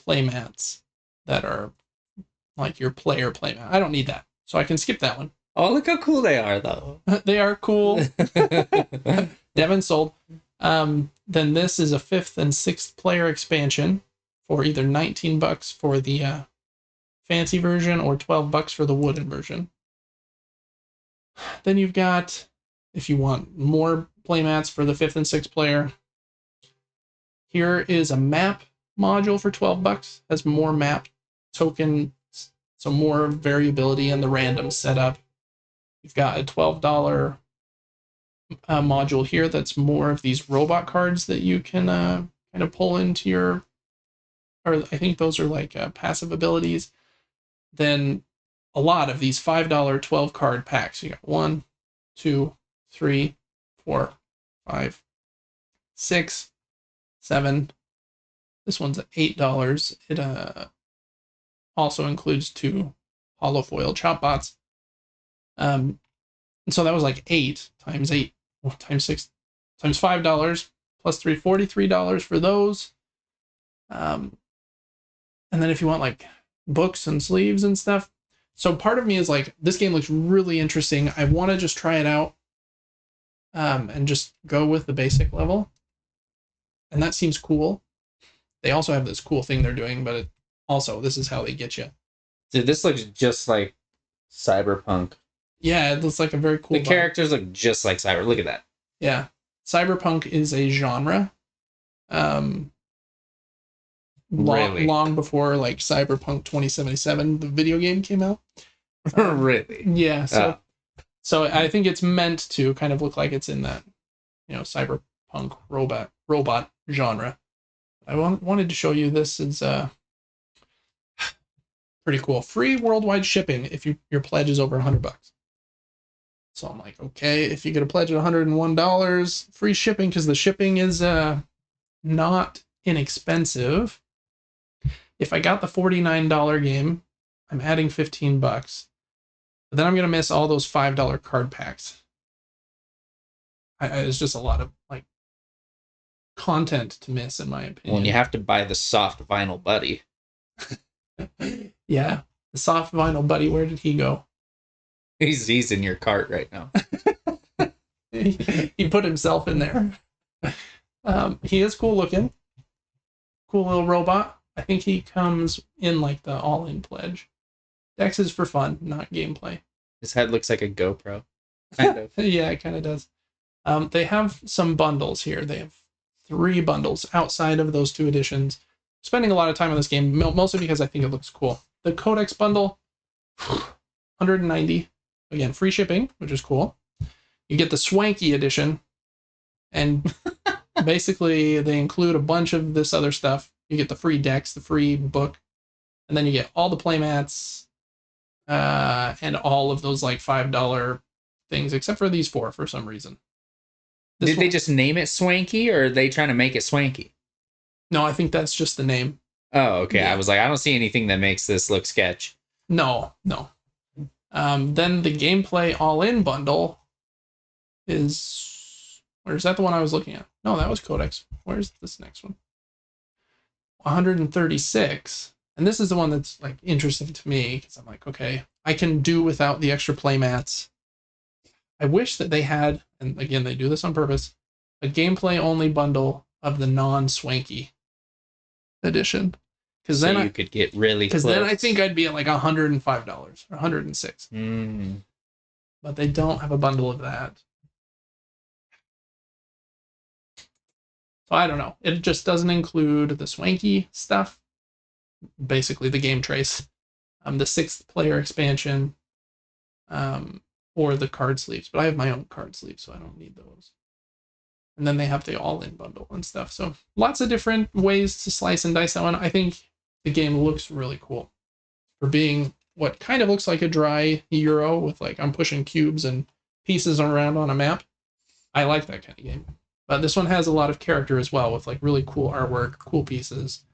playmats that are like your player playmat. I don't need that. So I can skip that one. Oh, look how cool they are, though. They are cool. Devin sold. Then this is a 5th and 6th player expansion for either $19 for the fancy version or $12 for the wooden version. Then you've got, if you want more playmats for the 5th and 6th player, here is a map module for $12. Has more map tokens, so more variability in the random setup. You've got a $12 module here that's more of these robot cards that you can kind of pull into your, or I think those are like passive abilities. Then a lot of these $5 12 card packs. You got 1, 2, 3, 4, 5, 6, 7. This one's at $8. It also includes 2 hollow foil chop bots. And so that was like 8 times 8 times 6 times $5 plus 3, $43 for those. And then if you want like books and sleeves and stuff. So part of me is like, this game looks really interesting. I want to just try it out and just go with the basic level. And that seems cool. They also have this cool thing they're doing, but this is how they get you. Dude, this looks just like Cyberpunk. Yeah, it looks like a very cool The characters look just like Cyber. Look at that. Yeah. Cyberpunk is a genre. Really? Long before like Cyberpunk 2077, the video game came out. Really? Yeah. So I think it's meant to kind of look like it's in that, cyberpunk robot genre. I wanted to show you this is pretty cool. Free worldwide shipping if your pledge is over $100. So I'm like, okay, if you get a pledge at $101, free shipping, because the shipping is not inexpensive. If I got the $49 game, I'm adding $15. But then I'm going to miss all those $5 card packs. It's just a lot of like content to miss, in my opinion. When you have to buy the soft vinyl buddy. Yeah, the soft vinyl buddy, where did he go? He's in your cart right now. He put himself in there. He is cool looking. Cool little robot. I think he comes in like the all-in pledge. Dex is for fun, not gameplay. His head looks like a GoPro. Kind of. Yeah, it kind of does. They have some bundles here. They have 3 bundles outside of those 2 editions. Spending a lot of time on this game, mostly because I think it looks cool. The Codex bundle, $190. Again, free shipping, which is cool. You get the Swanky edition, and basically they include a bunch of this other stuff. You get the free decks, the free book, and then you get all the playmats, and all of those like $5 things, except for these 4 for some reason. Did they just name it Swanky, or are they trying to make it swanky? No, I think that's just the name. Oh, okay. Yeah. I was like, I don't see anything that makes this look sketch. No. Then the gameplay all-in bundle is... Where's that the one I was looking at? No, that was Codex. Where's this next one? 136. And this is the one that's like interesting to me, because I'm like, okay, I can do without the extra playmats. I wish that they had, and again, they do this on purpose, a gameplay-only bundle of the non-swanky edition. Because then you could get really close. Because then I think I'd be at like $105 or $106. But they don't have a bundle of that. So I don't know. It just doesn't include the swanky stuff. Basically the game trace. The 6th player expansion. Or the card sleeves. But I have my own card sleeves, so I don't need those. And then they have the all-in bundle and stuff. So lots of different ways to slice and dice that one. I think the game looks really cool. For being what kind of looks like a dry Euro with like I'm pushing cubes and pieces around on a map. I like that kind of game. But this one has a lot of character as well, with like really cool artwork, cool pieces.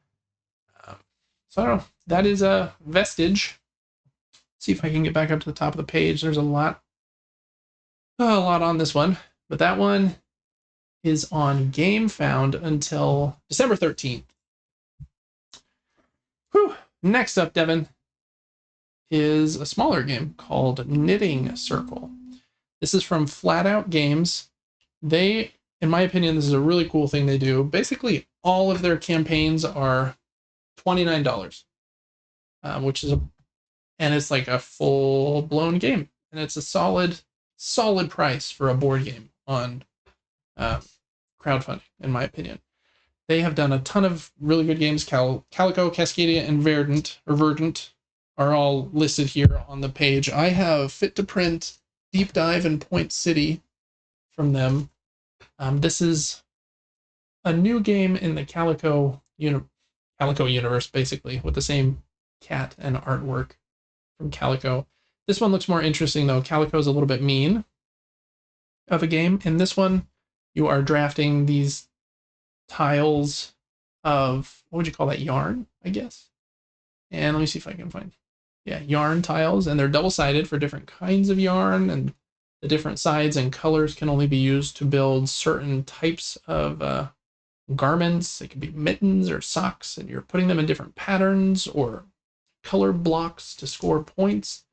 So I don't know. That is a Vestige. See if I can get back up to the top of the page. There's a lot on this one. But that one is on GameFound until December 13th. Whew. Next up, Devin, is a smaller game called Knitting Circle. This is from Flat Out Games. They, in my opinion, this is a really cool thing they do. Basically, all of their campaigns are $29, which is and it's like a full-blown game. And it's a solid price for a board game on crowdfunding, in my opinion. They have done a ton of really good games. Calico, Cascadia, and Verdant are all listed here on the page. I have Fit to Print, Deep Dive, and Point City from them. This is a new game in the Calico universe, basically, with the same cat and artwork from Calico. This one looks more interesting, though. Calico is a little bit mean of a game. In this one, you are drafting these tiles of, what would you call that, yarn, I guess? And let me see if I can find, yarn tiles, and they're double-sided for different kinds of yarn, and the different sides and colors can only be used to build certain types of garments. It could be mittens or socks, and you're putting them in different patterns or color blocks to score points.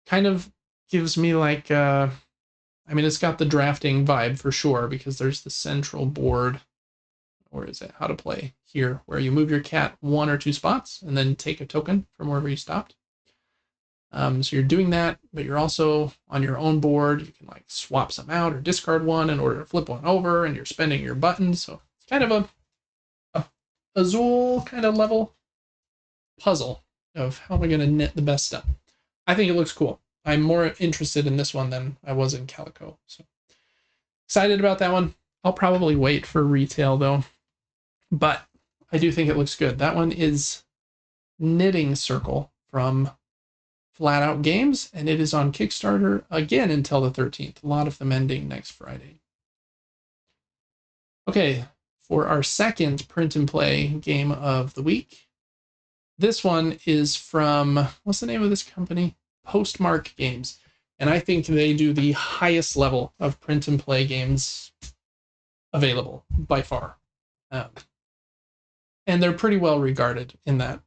Kind of gives me like, it's got the drafting vibe for sure, because there's the central board, or is it how to play here, where you move your cat 1 or 2 spots and then take a token from wherever you stopped. So you're doing that, but you're also on your own board. You can like swap some out or discard one in order to flip one over, and you're spending your buttons. So it's kind of a Azul kind of level puzzle of how am I going to knit the best stuff. I think it looks cool. I'm more interested in this one than I was in Calico. So excited about that one. I'll probably wait for retail though, but I do think it looks good. That one is Knitting Circle from Flat Out Games, and it is on Kickstarter again until the 13th. A lot of them ending next Friday. Okay, for our second print and play game of the week, this one is from, what's the name of this company? Postmark Games. And I think they do the highest level of print and play games available by far. And they're pretty well regarded in that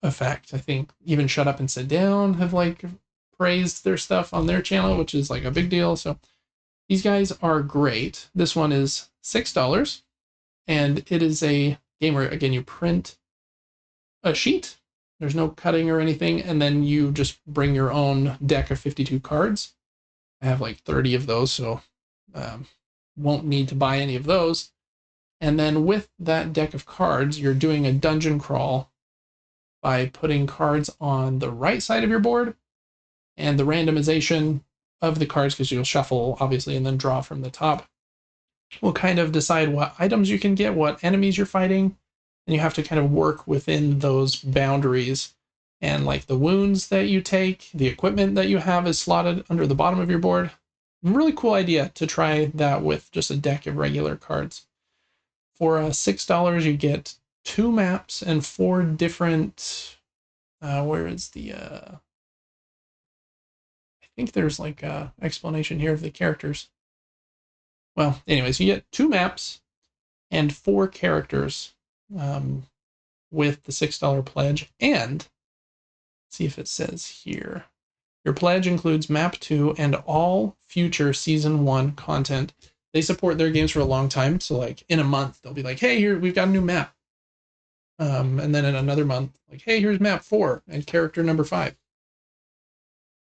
effect. I think even Shut Up and Sit Down have like praised their stuff on their channel, which is like a big deal. So these guys are great. This one is $6, and it is a game where, again, you print a sheet. There's no cutting or anything, and then you just bring your own deck of 52 cards. I have like 30 of those, so won't need to buy any of those. And then with that deck of cards, you're doing a dungeon crawl by putting cards on the right side of your board, and the randomization of the cards, because you'll shuffle, obviously, and then draw from the top, will kind of decide what items you can get, what enemies you're fighting, and you have to kind of work within those boundaries. And like the wounds that you take, the equipment that you have is slotted under the bottom of your board. Really cool idea to try that with just a deck of regular cards. For $6, you get 2 maps and 4 different. Where is the? I think there's like a explanation here of the characters. Well, anyways, you get 2 maps and 4 characters with the $6 pledge. And let's see if it says here. Your pledge includes Map 2 and all future Season 1 content. They support their games for a long time, so like in a month, they'll be like, hey, here, we've got a new map. And then in another month, like, hey, here's map 4 and character number 5.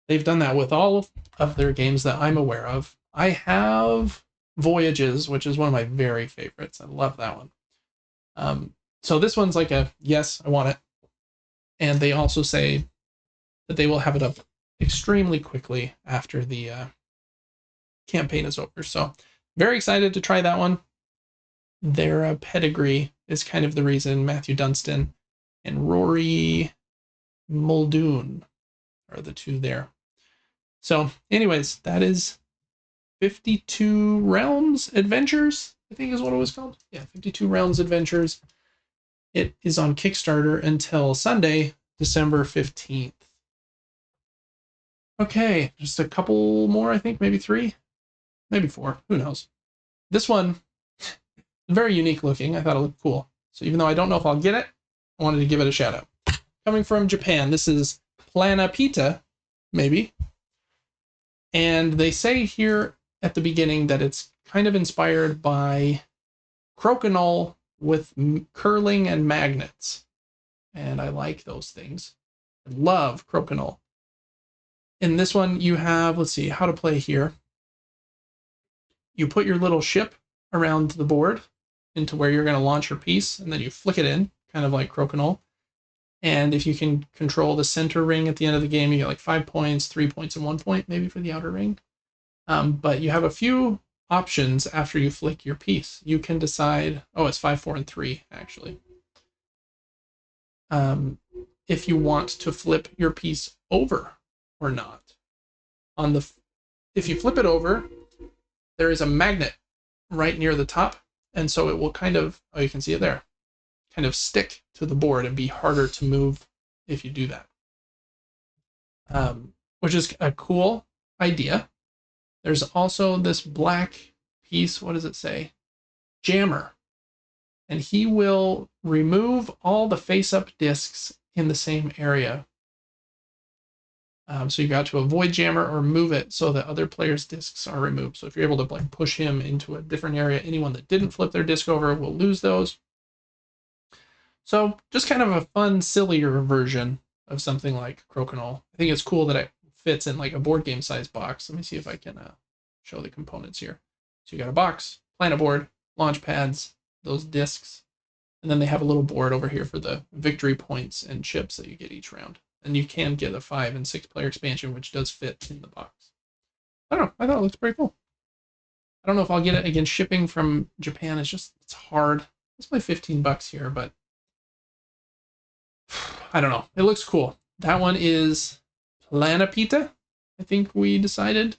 They've done that with all of their games that I'm aware of. I have Voyages, which is one of my very favorites. I love that one. So this one's like a, yes, I want it. And they also say that they will have it up extremely quickly after the campaign is over. So very excited to try that one. Their pedigree is kind of the reason. Matthew Dunstan and Rory Muldoon are the 2 there. So anyways, that is 52 Realms Adventures, I think is what it was called. Yeah, 52 Realms Adventures. It is on Kickstarter until Sunday, December 15th. Okay, just a couple more, I think, maybe 3, maybe 4, who knows. This one, very unique looking. I thought it looked cool. So even though I don't know if I'll get it, I wanted to give it a shout out. Coming from Japan, this is Planapita, maybe. And they say here at the beginning that it's kind of inspired by crokinole with curling and magnets. And I like those things. I love crokinole. In this one, you have, let's see, how to play here. You put your little ship around the board into where you're going to launch your piece, and then you flick it in, kind of like crokinole. And if you can control the center ring at the end of the game, you get like 5 points, 3 points, and 1 point maybe for the outer ring. But you have a few options after you flick your piece. You can decide, oh, it's 5, 4, and 3, actually. If you want to flip your piece over or not. If you flip it over, there is a magnet right near the top, and so it will kind of, oh, you can see it there, kind of stick to the board and be harder to move if you do that. Which is a cool idea. There's also this black piece, what does it say? Jammer. And he will remove all the face-up discs in the same area. So you got to avoid jammer or move it so that other players' discs are removed. So if you're able to like push him into a different area, anyone that didn't flip their disc over will lose those. So just kind of a fun, sillier version of something like crokinole. I think it's cool that it fits in like a board game size box. Let me see if I can show the components here. So you got a box, planet board, launch pads, those discs, and then they have a little board over here for the victory points and chips that you get each round. And you can get a 5 and 6 player expansion, which does fit in the box. I don't know. I thought it looked pretty cool. I don't know if I'll get it. Again, shipping from Japan is just, it's hard. It's only $15 here, but I don't know. It looks cool. That one is Planapita. I think we decided.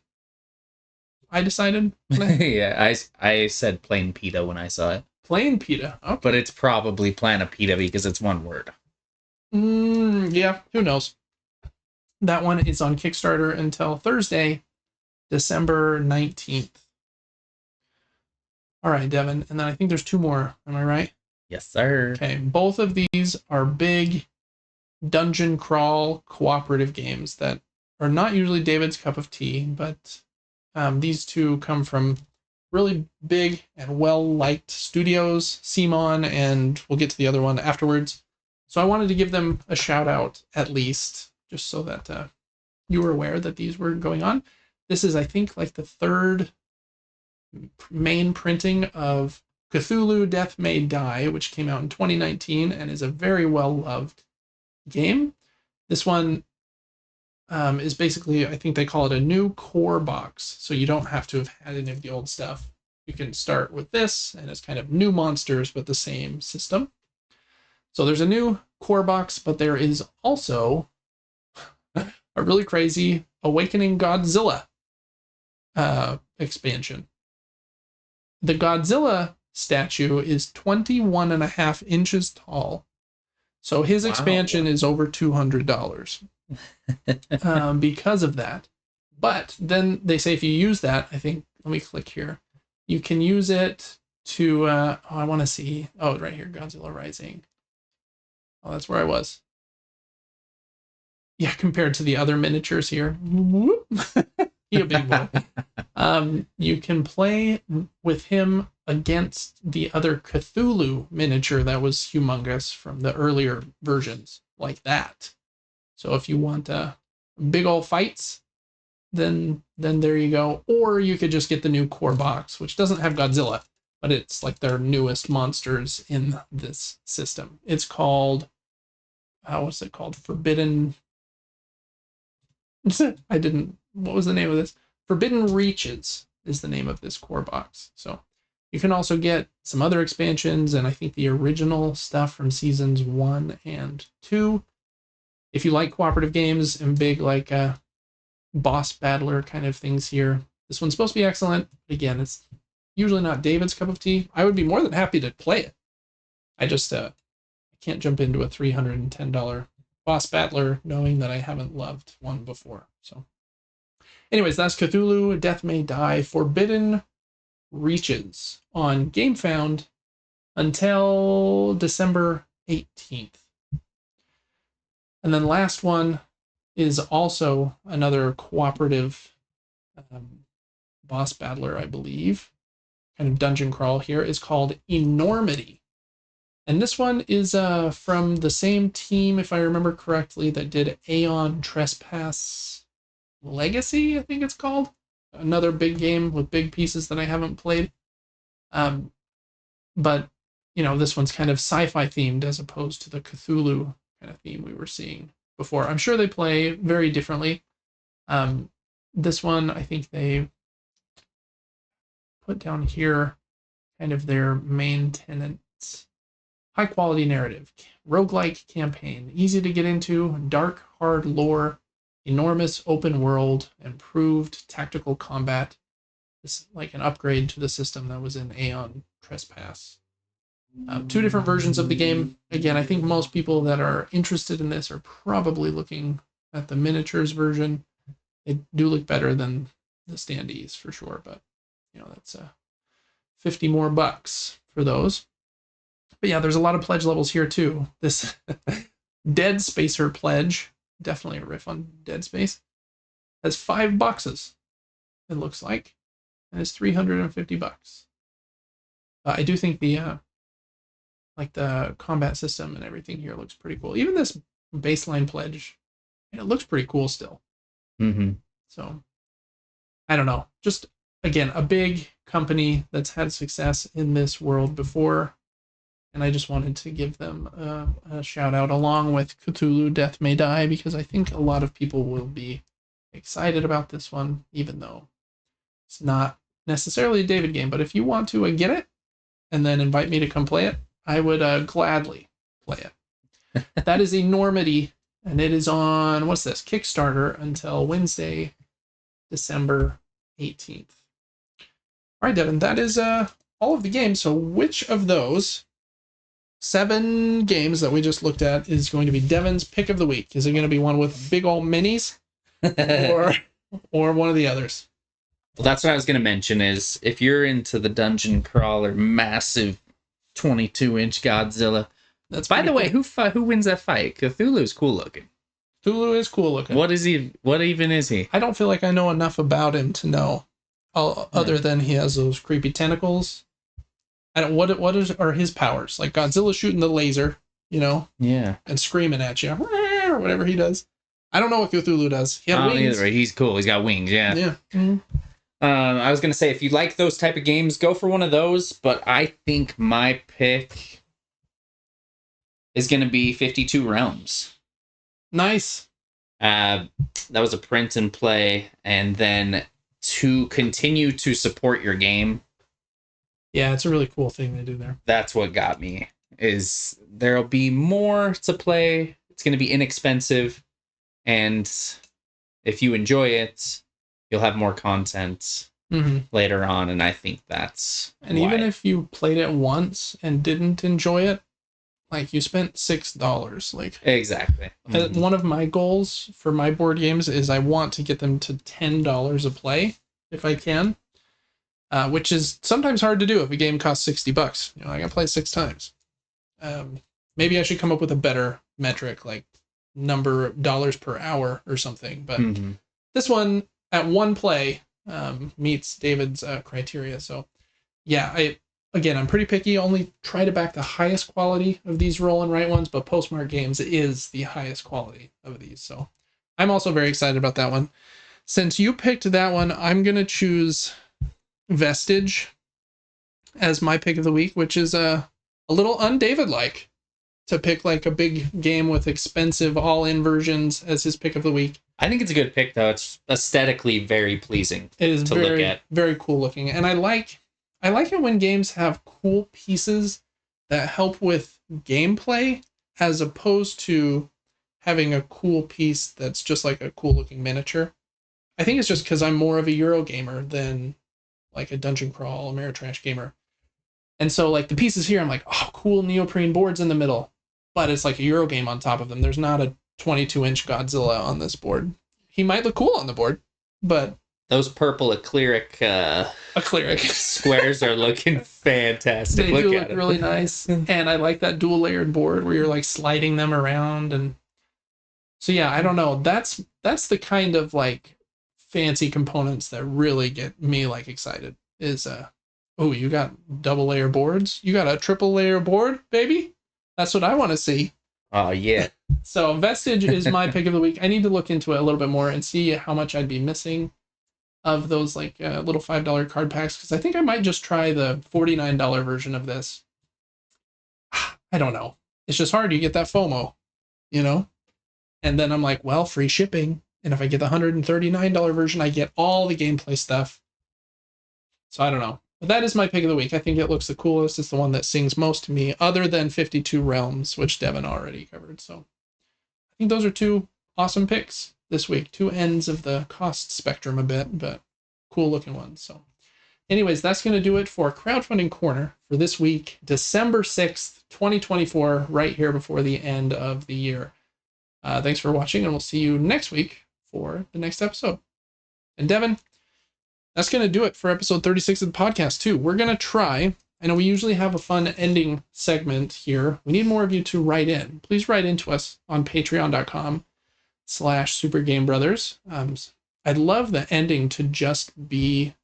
I decided. Yeah, I said plain pita when I saw it. Plain pita. Okay. But it's probably planapita because it's one word. Yeah, who knows? That one is on Kickstarter until Thursday, December 19th. All right, Devin. And then I think there's two more. Am I right? Yes, sir. Okay. Both of these are big dungeon crawl cooperative games that are not usually David's cup of tea, but these two come from really big and well-liked studios, Simon, and we'll get to the other one afterwards. So I wanted to give them a shout out at least, just so that you were aware that these were going on. This is, I think, like the third main printing of Cthulhu Death May Die, which came out in 2019 and is a very well-loved game. This one is basically, I think they call it a new core box, so you don't have to have had any of the old stuff. You can start with this, and it's kind of new monsters with the same system. So there's a new core box, but there is also a really crazy Awakening Godzilla expansion. The Godzilla statue is 21.5 inches tall. So his expansion is over $200 because of that. But then they say if you use that, I think, let me click here. You can use it to, I want to see. Oh, right here, Godzilla Rising. Oh, that's where I was. Yeah, compared to the other miniatures here. He a big boy. You can play with him against the other Cthulhu miniature that was humongous from the earlier versions, like that. So if you want big old fights, then there you go. Or you could just get the new core box, which doesn't have Godzilla, but it's like their newest monsters in this system. It's called, what's it called? Forbidden. What was the name of this? Forbidden Reaches is the name of this core box. So you can also get some other expansions and I think the original stuff from seasons 1 and 2. If you like cooperative games and big like boss battler kind of things here, this one's supposed to be excellent. Again, it's usually not David's cup of tea. I would be more than happy to play it. I just I can't jump into a $310 boss battler knowing that I haven't loved one before. So anyways, that's Cthulhu Death May Die Forbidden Reaches on GameFound until December 18th. And then last one is also another cooperative boss battler, I believe. Kind of dungeon crawl here. Is called Enormity. And this one is from the same team, if I remember correctly, that did Aeon Trespass Legacy, I think it's called. Another big game with big pieces that I haven't played. But, you know, this one's kind of sci-fi themed as opposed to the Cthulhu kind of theme we were seeing before. I'm sure they play very differently. This one, I think they put down here kind of their main tenets. High quality narrative, roguelike campaign, easy to get into, dark, hard lore, enormous open world, improved tactical combat. This is like an upgrade to the system that was in Aeon Trespass. 2 different versions of the game. Again, I think most people that are interested in this are probably looking at the miniatures version. They do look better than the standees for sure, but you know, that's 50 more bucks for those. But yeah, there's a lot of pledge levels here too. This Dead Spacer pledge, definitely a riff on Dead Space, has 5 boxes, it looks like, and it's 350 bucks. I do think the like the combat system and everything here looks pretty cool. Even this baseline pledge, it looks pretty cool still. Mm-hmm. So I don't know. Just again, a big company that's had success in this world before. And I just wanted to give them a shout out along with Cthulhu Death May Die, because I think a lot of people will be excited about this one, even though it's not necessarily a David game. But if you want to get it and then invite me to come play it, I would gladly play it. That is Enormity, And it is on, what's this, Kickstarter until Wednesday, December 18th. All right, Devin, that is all of the games. So which of those 7 games that we just looked at is going to be Devin's pick of the week? Is it going to be one with big old minis or one of the others? Well, that's what I was going to mention is if you're into the dungeon crawler, massive 22-inch Godzilla. That's By the way, cool. who wins that fight? Cthulhu's cool looking. Cthulhu is cool looking. What is he? What even is he? I don't feel like I know enough about him to know, other than he has those creepy tentacles. I don't. Are his powers? Like Godzilla shooting the laser, Yeah. and screaming at you, or whatever he does. I don't know what Cthulhu does. He had wings. Either. He's cool. He's got wings. Yeah. Yeah. Mm-hmm. I was gonna say if you like those type of games, go for one of those. But I think my pick is gonna be 52 Realms. Nice. That was a print and play, and then to continue to support your game. Yeah, it's a really cool thing they do there. That's what got me. Is there'll be more to play. It's gonna be inexpensive, and if you enjoy it, you'll have more content later on, and I think that's and even if you played it once and didn't enjoy it, like you spent $6. Like exactly. One of my goals for my board games is I want to get them to $10 a play if I can, which is sometimes hard to do if a game costs $60. I can play 6 times. Maybe I should come up with a better metric, like number of dollars per hour or something, but this one at 1 play meets David's criteria. So yeah, I'm pretty picky. Only try to back the highest quality of these roll and write ones, but Postmark Games is the highest quality of these. So I'm also very excited about that one. Since you picked that one, I'm going to choose Vestige as my pick of the week, which is a little un-David-like to pick like a big game with expensive all-in versions as his pick of the week. I think it's a good pick, though. It's aesthetically very pleasing. It is to look at. Very cool looking, and I like it when games have cool pieces that help with gameplay, as opposed to having a cool piece that's just like a cool looking miniature. I think it's just because I'm more of a Euro gamer than like a dungeon crawl Ameritrash gamer, and so like the pieces here, I'm like, oh, cool neoprene boards in the middle, but it's like a Euro game on top of them. There's not a 22-inch Godzilla on this board. He might look cool on the board, but those purple acrylic squares are looking fantastic. They do look really nice, and I like that dual layered board where you're like sliding them around, and so yeah, I don't know. That's the kind of like fancy components that really get me like excited. Is oh, you got double layer boards? You got a triple layer board, baby? That's what I want to see. Oh yeah. So Vestige is my pick of the week. I need to look into it a little bit more and see how much I'd be missing of those like little $5 card packs, because I think I might just try the $49 version of this. I don't know. It's just hard. You get that FOMO, and then I'm like, well, free shipping. And if I get the $139 version, I get all the gameplay stuff. So I don't know. But that is my pick of the week. I think it looks the coolest. It's the one that sings most to me, other than 52 Realms, which Devin already covered. So I think those are 2 awesome picks this week. 2 ends of the cost spectrum a bit, but cool looking ones. So anyways, that's going to do it for Crowdfunding Corner for this week, December 6th, 2024, right here before the end of the year. Thanks for watching, and we'll see you next week for the next episode. And Devin, that's going to do it for episode 36 of the podcast, too. We're going to try, I know we usually have a fun ending segment here. We need more of you to write in. Please write into us on patreon.com/supergamebrothers. I'd love the ending to just be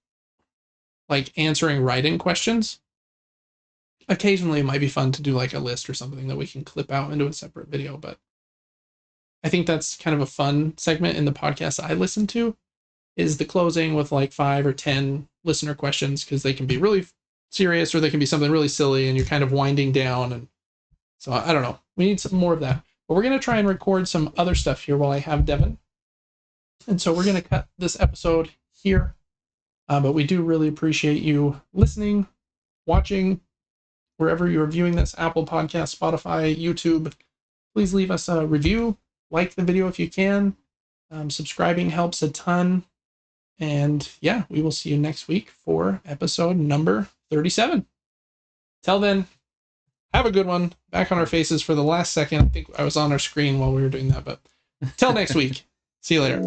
like answering write-in questions. Occasionally it might be fun to do like a list or something that we can clip out into a separate video, but I think that's kind of a fun segment in the podcast I listen to, is the closing with like 5 or 10 listener questions, because they can be really serious or they can be something really silly and you're kind of winding down. And so I don't know. We need some more of that. But we're going to try and record some other stuff here while I have Devin. And so we're going to cut this episode here. But we do really appreciate you listening, watching, wherever you're viewing this, Apple Podcast, Spotify, YouTube. Please leave us a review. like the video if you can. Subscribing helps a ton. And yeah, we will see you next week for episode number 37. Till then, have a good one. Back on our faces for the last second. I think I was on our screen while we were doing that, but till next week. See you later.